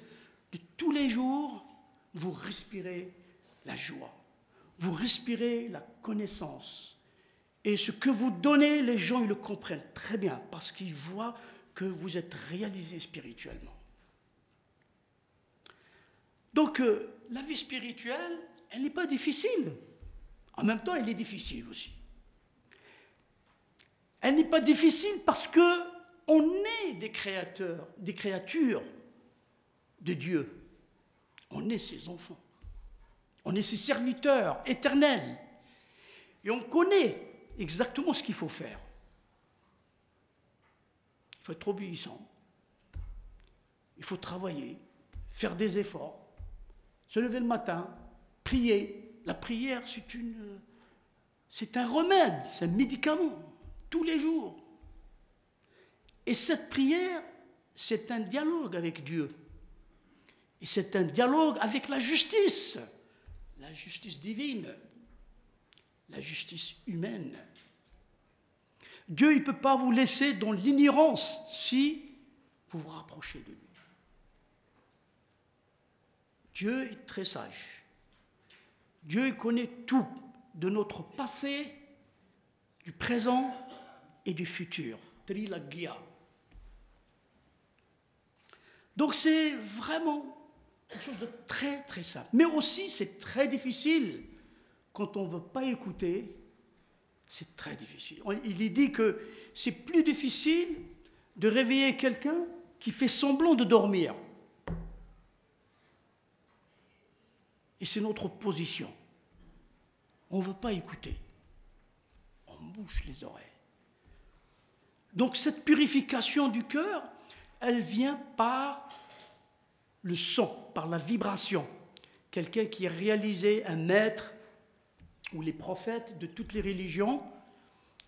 de tous les jours, vous respirez la joie. Vous respirez la connaissance. Et ce que vous donnez, les gens ils le comprennent très bien parce qu'ils voient que vous êtes réalisé spirituellement. Donc, la vie spirituelle, elle n'est pas difficile. En même temps, elle est difficile aussi. Elle n'est pas difficile parce qu'on est des créatures de Dieu. On est ses enfants. On est ses serviteurs éternels. Et on connaît exactement ce qu'il faut faire. Il faut être obéissant. Il faut travailler, faire des efforts. Se lever le matin, prier. La prière, c'est un remède, c'est un médicament, tous les jours. Et cette prière, c'est un dialogue avec Dieu. Et c'est un dialogue avec la justice divine, la justice humaine. Dieu, il ne peut pas vous laisser dans l'ignorance si vous vous rapprochez de lui. Dieu est très sage. Dieu connaît tout de notre passé, du présent et du futur. Trilagya. Donc c'est vraiment quelque chose de très très simple. Mais aussi c'est très difficile quand on ne veut pas écouter. C'est très difficile. Il est dit que c'est plus difficile de réveiller quelqu'un qui fait semblant de dormir. Et c'est notre position. On ne veut pas écouter. On bouche les oreilles. Donc cette purification du cœur, elle vient par le son, par la vibration. Quelqu'un qui a réalisé un maître ou les prophètes de toutes les religions,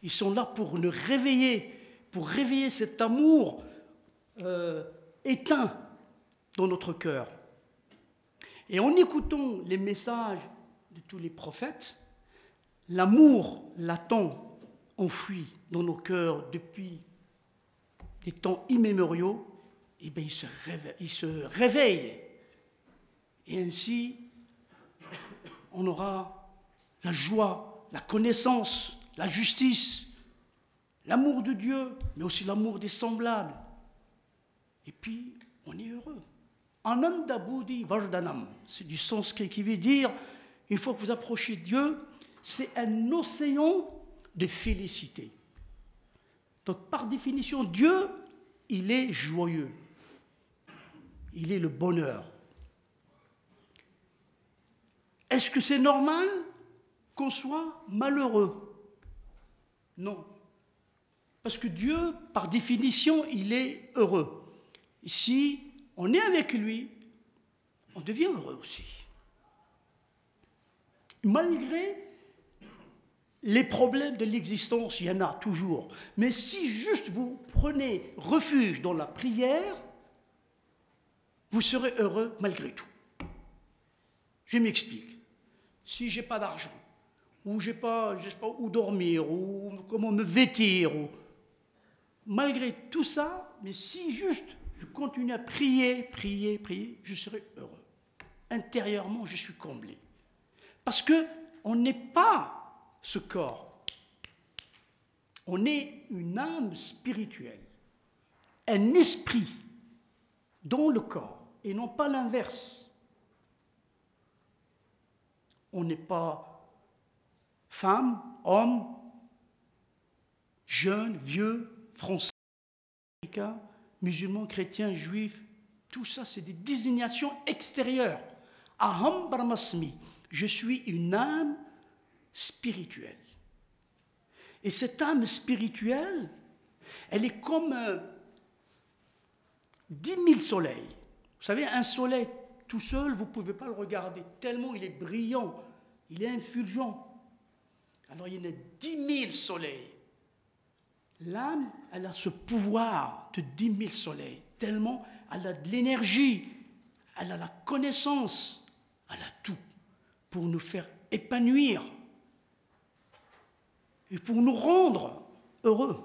ils sont là pour nous réveiller, pour réveiller cet amour éteint dans notre cœur. Et en écoutant les messages de tous les prophètes, l'amour latent, enfoui dans nos cœurs depuis des temps immémoriaux, eh bien, il se réveille. Et ainsi, on aura la joie, la connaissance, la justice, l'amour de Dieu, mais aussi l'amour des semblables. Et puis, on est heureux. Ananda Buddhi Vardhanam, c'est du sanskrit qui veut dire, une fois que vous approchez de Dieu, c'est un océan de félicité. Donc par définition, Dieu, il est joyeux. Il est le bonheur. Est-ce que c'est normal qu'on soit malheureux? Non. Parce que Dieu, par définition, il est heureux. Si on est avec lui, on devient heureux aussi. Malgré les problèmes de l'existence, il y en a toujours. Mais si juste vous prenez refuge dans la prière, vous serez heureux malgré tout. Je m'explique. Si je n'ai pas d'argent, ou je ne sais pas où dormir, ou comment me vêtir, malgré tout ça, mais si juste je continue à prier, je serai heureux. Intérieurement, je suis comblé. Parce qu'on n'est pas ce corps. On est une âme spirituelle, un esprit dans le corps, et non pas l'inverse. On n'est pas femme, homme, jeune, vieux, français, américain, musulman, chrétien, juif. Tout ça, c'est des désignations extérieures. Aham Brahmasmi, je suis une âme spirituelle. Et cette âme spirituelle, elle est comme 10 000 soleils. Vous savez, un soleil tout seul, vous ne pouvez pas le regarder, tellement il est brillant, il est infulgent. Alors il y en a 10 000 soleils. L'âme, elle a ce pouvoir de 10 000 soleils, tellement elle a de l'énergie, elle a la connaissance, elle a tout pour nous faire épanouir et pour nous rendre heureux.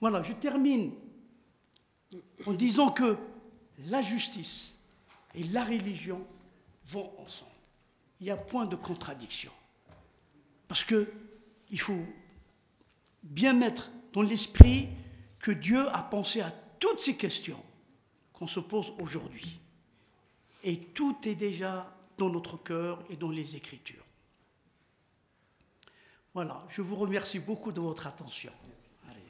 Voilà, je termine en disant que la justice et la religion vont ensemble. Il n'y a point de contradiction. Parce qu'il faut bien mettre dans l'esprit que Dieu a pensé à toutes ces questions qu'on se pose aujourd'hui. Et tout est déjà dans notre cœur et dans les Écritures. Voilà, je vous remercie beaucoup de votre attention. Allez.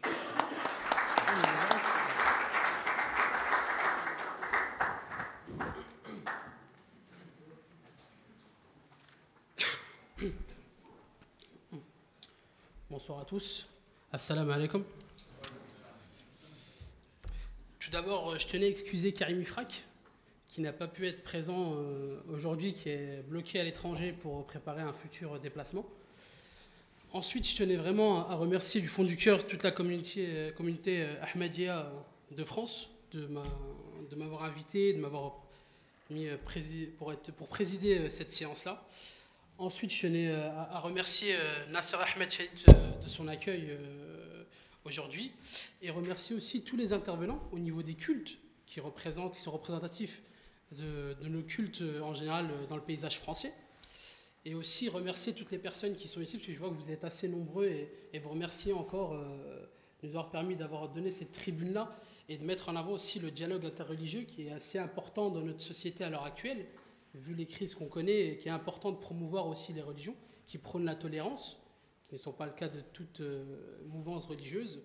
Bonsoir à tous. Assalamu alaikum. Tout d'abord, je tenais à excuser Karim Ifrak, qui n'a pas pu être présent aujourd'hui, qui est bloqué à l'étranger pour préparer un futur déplacement. Ensuite, je tenais vraiment à remercier du fond du cœur toute la communauté Ahmadiyya de France de m'avoir invité, de m'avoir mis pour présider cette séance-là. Ensuite, je tenais à remercier Nasser Ahmed Chahid de son accueil aujourd'hui et remercier aussi tous les intervenants au niveau des cultes qui sont représentatifs de nos cultes en général dans le paysage français. Et aussi remercier toutes les personnes qui sont ici, parce que je vois que vous êtes assez nombreux et vous remercier encore de nous avoir permis d'avoir donné cette tribune-là et de mettre en avant aussi le dialogue interreligieux qui est assez important dans notre société à l'heure actuelle, vu les crises qu'on connaît, et qui est important de promouvoir aussi les religions qui prônent la tolérance, qui ne sont pas le cas de toute mouvance religieuse.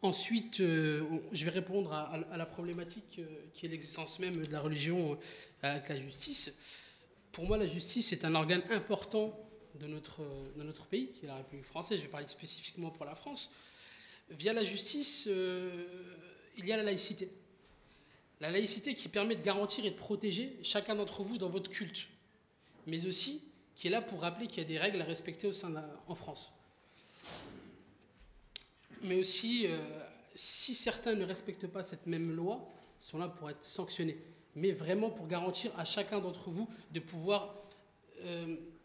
Ensuite, je vais répondre à la problématique qui est l'existence même de la religion avec la justice. Pour moi, la justice est un organe important de notre pays, qui est la République française. Je vais parler spécifiquement pour la France. Via la justice, il y a la laïcité. La laïcité qui permet de garantir et de protéger chacun d'entre vous dans votre culte, mais aussi qui est là pour rappeler qu'il y a des règles à respecter en France. Mais aussi, si certains ne respectent pas cette même loi, ils sont là pour être sanctionnés, mais vraiment pour garantir à chacun d'entre vous de pouvoir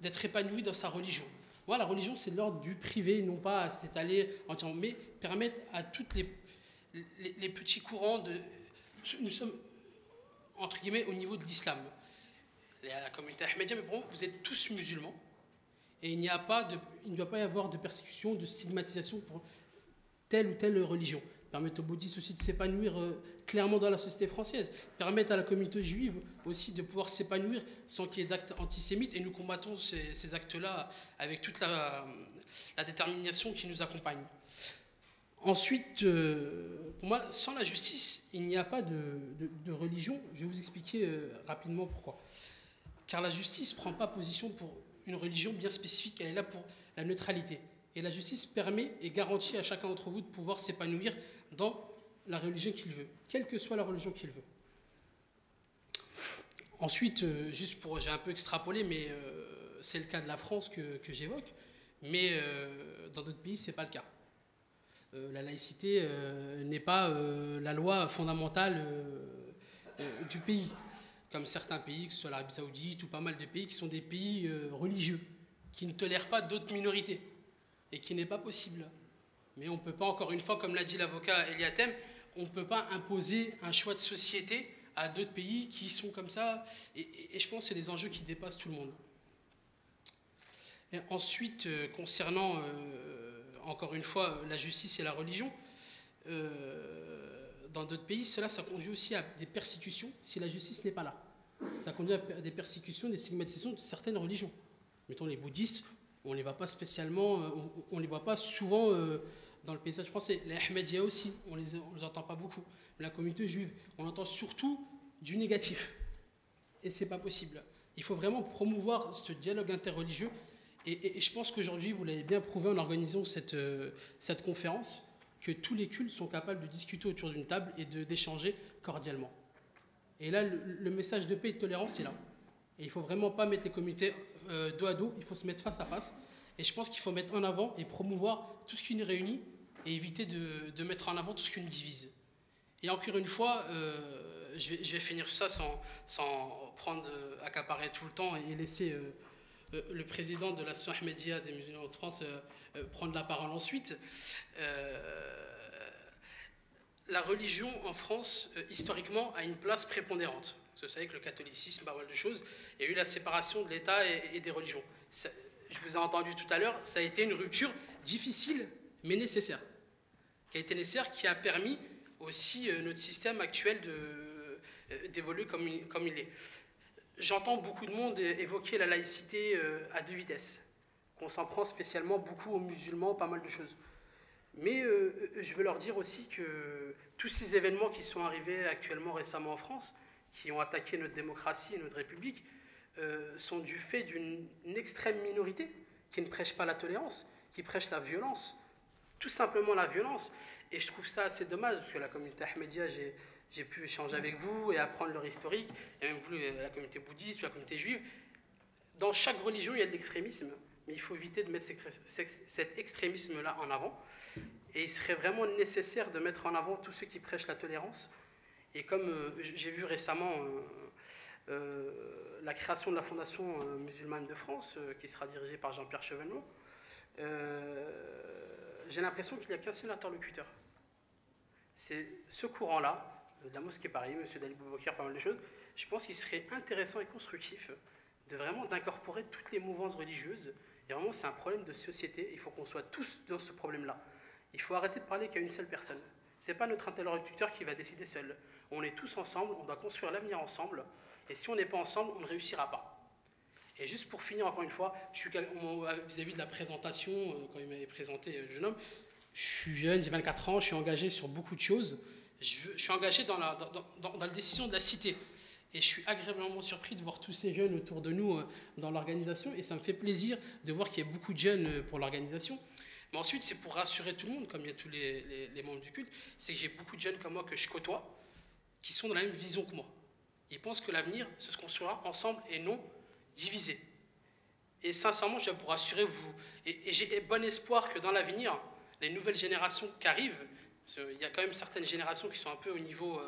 d'être épanoui dans sa religion. Moi, la religion, c'est l'ordre du privé, non pas à s'étaler entièrement, mais permettre à toutes les petits courants de... Nous sommes, entre guillemets, au niveau de l'islam. La communauté ahmadiyya, mais pour moi, vous êtes tous musulmans, et il ne doit pas y avoir de persécution, de stigmatisation pour telle ou telle religion. Permettre aux bouddhistes aussi de s'épanouir clairement dans la société française. Permettre à la communauté juive aussi de pouvoir s'épanouir sans qu'il y ait d'actes antisémites. Et nous combattons ces actes-là avec toute la détermination qui nous accompagne. Ensuite, pour moi, sans la justice, il n'y a pas de religion. Je vais vous expliquer rapidement pourquoi. Car la justice ne prend pas position pour une religion bien spécifique, elle est là pour la neutralité. Et la justice permet et garantit à chacun d'entre vous de pouvoir s'épanouir dans la religion qu'il veut, quelle que soit la religion qu'il veut. Ensuite, j'ai un peu extrapolé, mais c'est le cas de la France que j'évoque, mais dans d'autres pays, ce n'est pas le cas. La laïcité n'est pas la loi fondamentale du pays, comme certains pays, que ce soit l'Arabie Saoudite ou pas mal de pays qui sont des pays religieux, qui ne tolèrent pas d'autres minorités, et qui n'est pas possible. Mais on ne peut pas, encore une fois, comme l'a dit l'avocat Eliatem, on ne peut pas imposer un choix de société à d'autres pays qui sont comme ça, et je pense que c'est des enjeux qui dépassent tout le monde. Et ensuite, concernant, encore une fois, la justice et la religion, dans d'autres pays, ça conduit aussi à des persécutions si la justice n'est pas là. Ça conduit à des persécutions, des stigmatisations de certaines religions. Mettons les bouddhistes, on ne les voit pas spécialement, on ne les voit pas souvent dans le paysage français. Les Ahmadiyya aussi, on les entend pas beaucoup. La communauté juive, on entend surtout du négatif. Et c'est pas possible. Il faut vraiment promouvoir ce dialogue interreligieux. Et je pense qu'aujourd'hui, vous l'avez bien prouvé en organisant cette conférence, que tous les cultes sont capables de discuter autour d'une table et d'échanger cordialement. Et là, le message de paix et de tolérance est là. Et il ne faut vraiment pas mettre les communautés dos à dos, il faut se mettre face à face. Et je pense qu'il faut mettre en avant et promouvoir tout ce qui nous réunit et éviter de mettre en avant tout ce qui nous divise. Et encore une fois, je vais finir ça sans accaparer tout le temps et laisser le président de l'association Ahmadiyya des musulmans de France prendre la parole ensuite. La religion en France, historiquement, a une place prépondérante. Vous savez que le catholicisme, pas mal de choses, il y a eu la séparation de l'État et des religions. Je vous ai entendu tout à l'heure, ça a été une rupture difficile, mais nécessaire. Qui a été nécessaire, qui a permis aussi notre système actuel d'évoluer comme il est. J'entends beaucoup de monde évoquer la laïcité à deux vitesses, qu'on s'en prend spécialement beaucoup aux musulmans, pas mal de choses. Mais je veux leur dire aussi que tous ces événements qui sont arrivés actuellement récemment en France, qui ont attaqué notre démocratie et notre République, sont du fait d'une extrême minorité qui ne prêche pas la tolérance, qui prêche la violence, tout simplement la violence. Et je trouve ça assez dommage, parce que la communauté Ahmadiyya, j'ai pu échanger avec vous et apprendre leur historique, et même vous, la communauté bouddhiste, la communauté juive. Dans chaque religion, il y a de l'extrémisme, mais il faut éviter de mettre cet extrémisme-là en avant. Et il serait vraiment nécessaire de mettre en avant tous ceux qui prêchent la tolérance. Et comme j'ai vu récemment la création de la Fondation musulmane de France, qui sera dirigée par Jean-Pierre Chevènement, j'ai l'impression qu'il n'y a qu'un seul interlocuteur. C'est ce courant-là, de la mosquée Paris, M. Dalil Boubakir, pas mal de choses. Je pense qu'il serait intéressant et constructif d'incorporer toutes les mouvances religieuses. Et vraiment, c'est un problème de société. Il faut qu'on soit tous dans ce problème-là. Il faut arrêter de parler qu'à une seule personne. Ce n'est pas notre interlocuteur qui va décider seul. On est tous ensemble, on doit construire l'avenir ensemble. Et si on n'est pas ensemble, on ne réussira pas. Et juste pour finir, encore une fois, vis-à-vis de la présentation, quand il m'avait présenté le jeune homme, je suis jeune, j'ai 24 ans, je suis engagé sur beaucoup de choses. Je suis engagé dans la décision de la cité. Et je suis agréablement surpris de voir tous ces jeunes autour de nous dans l'organisation. Et ça me fait plaisir de voir qu'il y a beaucoup de jeunes pour l'organisation. Mais ensuite, c'est pour rassurer tout le monde, comme il y a tous les membres du culte, c'est que j'ai beaucoup de jeunes comme moi que je côtoie, qui sont dans la même vision que moi. Ils pensent que l'avenir, c'est ce qu'on sera ensemble et non divisé. Et sincèrement, je dois vous rassurer, et j'ai bon espoir que dans l'avenir, les nouvelles générations qui arrivent, il y a quand même certaines générations qui sont un peu au niveau...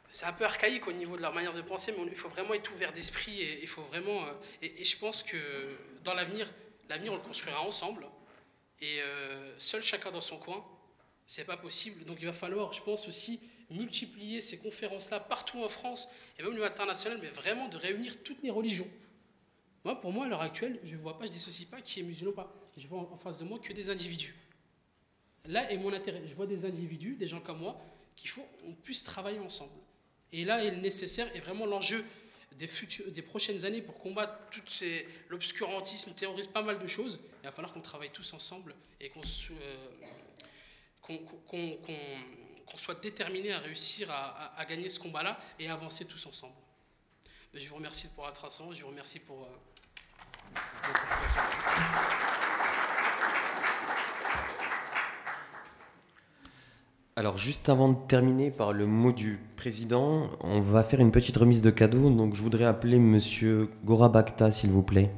c'est un peu archaïque au niveau de leur manière de penser, mais il faut vraiment être ouvert d'esprit, et il faut vraiment... Et je pense que dans l'avenir, on le construira ensemble, et seul chacun dans son coin, c'est pas possible. Donc il va falloir, je pense aussi, multiplier ces conférences-là partout en France, et même au niveau international, mais vraiment de réunir toutes les religions. Pour moi, à l'heure actuelle, je ne vois pas, je ne dissocie pas qui est musulman ou pas. Je vois en face de moi que des individus. Là est mon intérêt. Je vois des individus, des gens comme moi, qu'il faut qu'on puisse travailler ensemble. Et là est le nécessaire, et vraiment l'enjeu des prochaines années pour combattre l'obscurantisme, le terrorisme, pas mal de choses. Il va falloir qu'on travaille tous ensemble et qu'on soit déterminés à réussir à gagner ce combat-là et à avancer tous ensemble. Je vous remercie pour votre attention, je vous remercie pour votre présentation. Alors, juste avant de terminer par le mot du président, on va faire une petite remise de cadeaux. Donc, je voudrais appeler Monsieur Gorabakta, s'il vous plaît.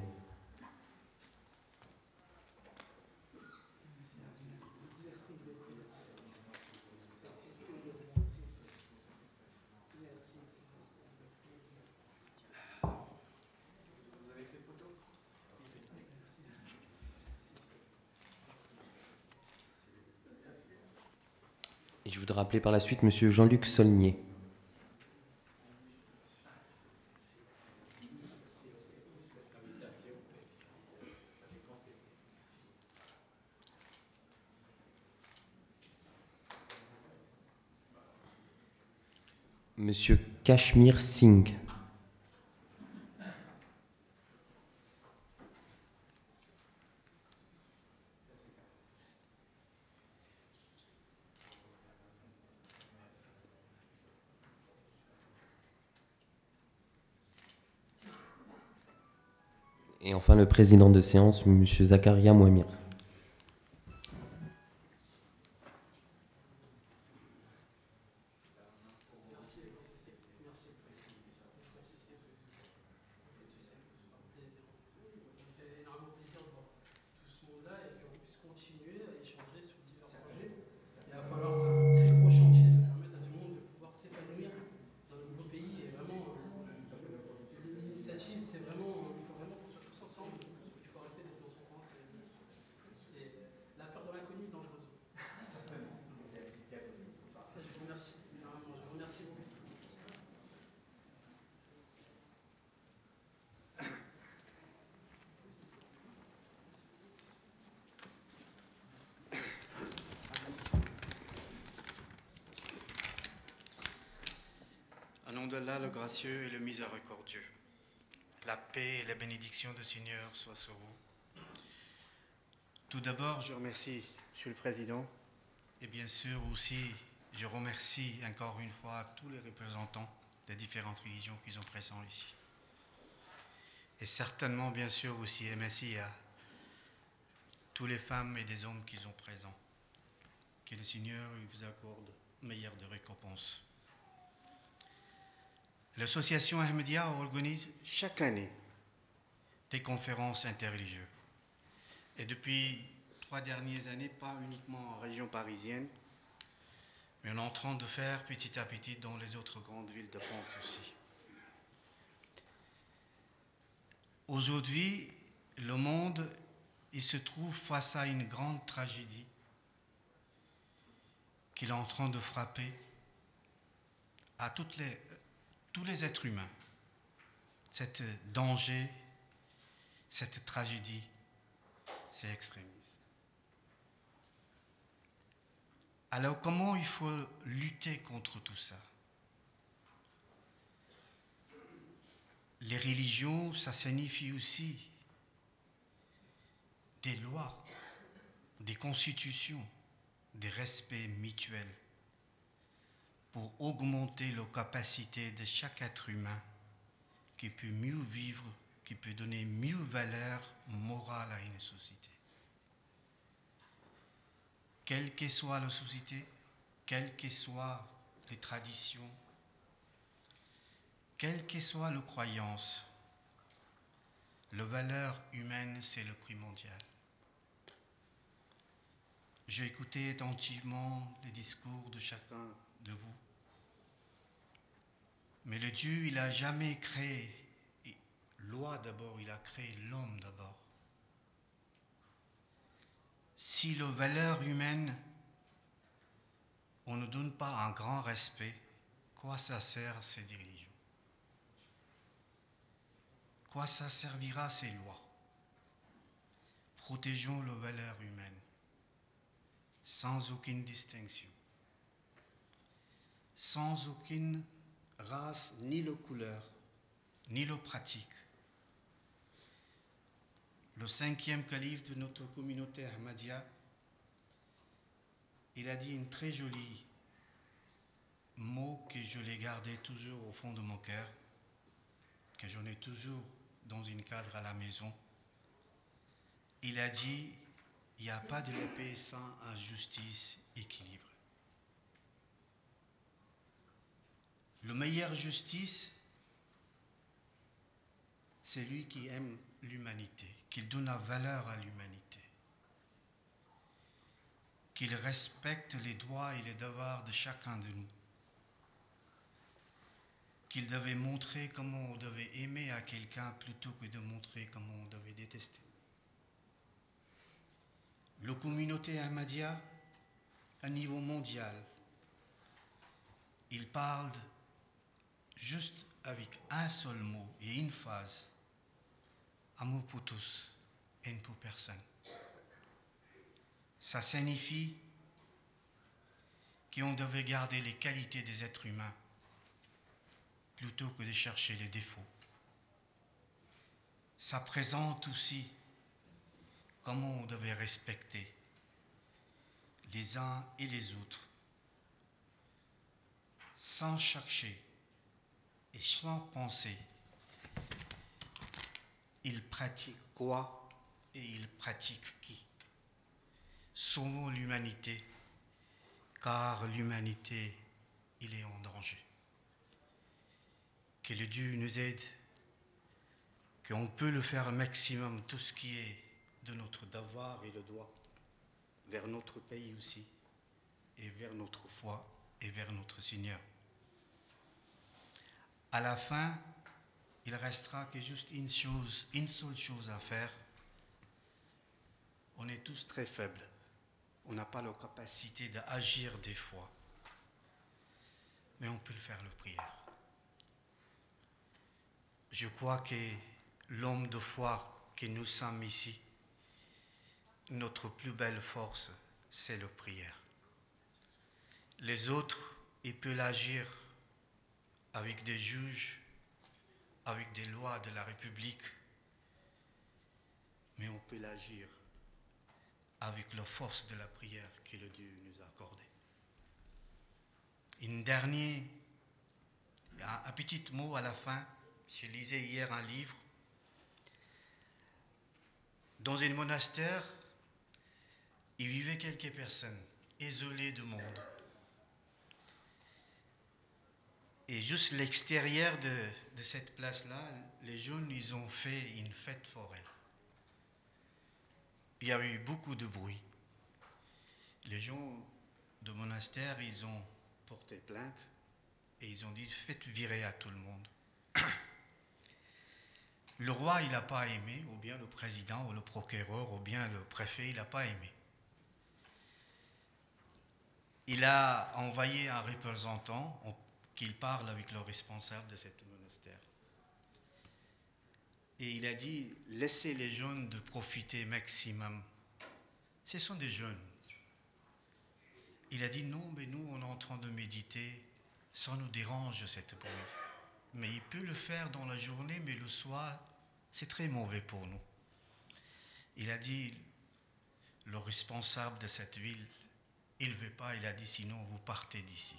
Et je voudrais appeler par la suite Monsieur Jean-Luc Saulnier. Monsieur Kashmir Singh. Et enfin le président de séance, Monsieur Zakaria Mouamir. Au nom d'Allah, le gracieux et le miséricordieux, la paix et la bénédiction du Seigneur soient sur vous. Tout d'abord, je remercie Monsieur le Président et bien sûr aussi, je remercie encore une fois tous les représentants des différentes religions qui sont présents ici. Et certainement, bien sûr, aussi merci à toutes les femmes et des hommes qui sont présents. Que le Seigneur vous accorde meilleure de récompense. L'association Ahmadiyya organise chaque année des conférences interreligieuses. Et depuis 3 dernières années, pas uniquement en région parisienne, mais on est en train de faire petit à petit dans les autres grandes villes de France aussi. Aujourd'hui, le monde, il se trouve face à une grande tragédie qu'il est en train de frapper à tous les êtres humains. Cet danger, cette tragédie, c'est extrémisme. Alors comment il faut lutter contre tout ça? Les religions, ça signifie aussi des lois, des constitutions, des respects mutuels pour augmenter la capacité de chaque être humain qui peut mieux vivre, qui peut donner mieux valeur morale à une société. Quelle que soit la société, quelles que soient les traditions, quelle que soit la croyance, la valeur humaine, c'est le primordial. J'ai écouté attentivement les discours de chacun de vous. Mais le Dieu, il n'a jamais créé loi d'abord, il a créé l'homme d'abord. Si la valeur humaine, on ne donne pas un grand respect, quoi ça sert ces religions? Quoi ça servira ces lois? Protégeons la valeur humaine, sans aucune distinction, sans aucune race ni la couleur, ni le pratique. Le 5e calife de notre communauté Ahmadiyya, il a dit une très jolie mot que je l'ai gardé toujours au fond de mon cœur, que j'en ai toujours dans une cadre à la maison. Il a dit, il n'y a pas de paix sans injustice équilibrée. Le meilleur justice, c'est lui qui aime l'humanité, qu'il donne la valeur à l'humanité, qu'il respecte les droits et les devoirs de chacun de nous, qu'il devait montrer comment on devait aimer à quelqu'un plutôt que de montrer comment on devait détester. La communauté Ahmadiyya, à niveau mondial, il parle juste avec un seul mot et une phrase: amour pour tous, haine pour personne. Ça signifie qu'on devait garder les qualités des êtres humains plutôt que de chercher les défauts. Ça présente aussi comment on devait respecter les uns et les autres, sans chercher et sans penser. Il pratique quoi et il pratique qui? Sauvons l'humanité, car l'humanité, il est en danger. Que le Dieu nous aide, qu'on peut le faire un maximum, tout ce qui est de notre devoir et le droit, vers notre pays aussi, et vers notre foi, et vers notre Seigneur. À la fin, il restera que juste une seule chose à faire. On est tous très faibles. On n'a pas la capacité d'agir des fois. Mais on peut le faire, la prière. Je crois que l'homme de foi que nous sommes ici, notre plus belle force, c'est la prière. Les autres, ils peuvent agir avec des juges, avec des lois de la République, mais on peut l'agir avec la force de la prière que le Dieu nous a accordée. Un petit mot à la fin. Je lisais hier un livre. Dans un monastère, il vivait quelques personnes isolées du monde. Et juste l'extérieur de cette place-là, les jeunes, ils ont fait une fête foraine. Il y a eu beaucoup de bruit. Les gens du monastère, ils ont porté plainte et ils ont dit, faites virer à tout le monde. Le roi, il n'a pas aimé, ou bien le président, ou le procureur, ou bien le préfet, il n'a pas aimé. Il a envoyé un représentant qu'il parle avec le responsable de ce monastère. Et il a dit, laissez les jeunes de profiter maximum. Ce sont des jeunes. Il a dit, non, mais nous, on est en train de méditer, ça nous dérange cette bruit. Mais il peut le faire dans la journée, mais le soir, c'est très mauvais pour nous. Il a dit, le responsable de cette ville, il ne veut pas, il a dit, sinon vous partez d'ici.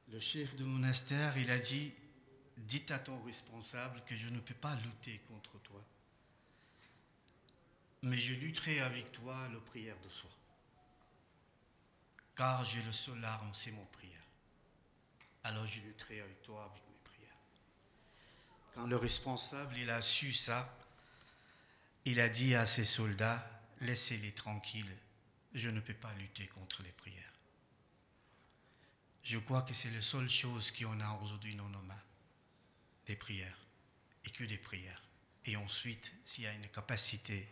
Le chef du monastère, il a dit, dites à ton responsable que je ne peux pas lutter contre toi, mais je lutterai avec toi la prière de soi. Car j'ai le seul arme, c'est mon prière. Alors je lutterai avec toi avec mes prières. Quand le responsable, il a su ça, il a dit à ses soldats, laissez-les tranquilles, je ne peux pas lutter contre les prières. Je crois que c'est la seule chose qu'on a aujourd'hui dans nos mains, des prières, et que des prières. Et ensuite, s'il y a une capacité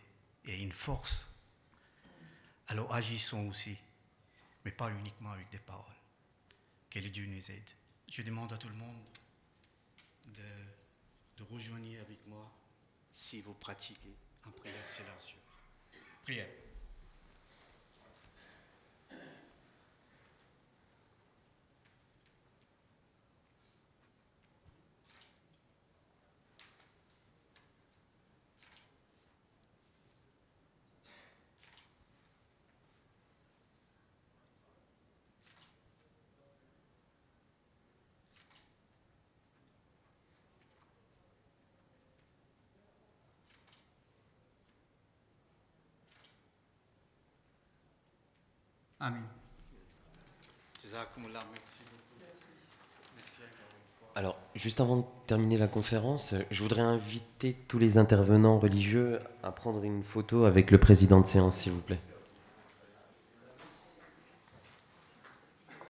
et une force, alors agissons aussi, mais pas uniquement avec des paroles. Que le Dieu nous aide. Je demande à tout le monde de rejoindre avec moi si vous pratiquez en prière silencieuse. Prière. Amin. Jazakumullah, merci beaucoup. Merci encore une fois. Alors, juste avant de terminer la conférence, je voudrais inviter tous les intervenants religieux à prendre une photo avec le président de séance, s'il vous plaît.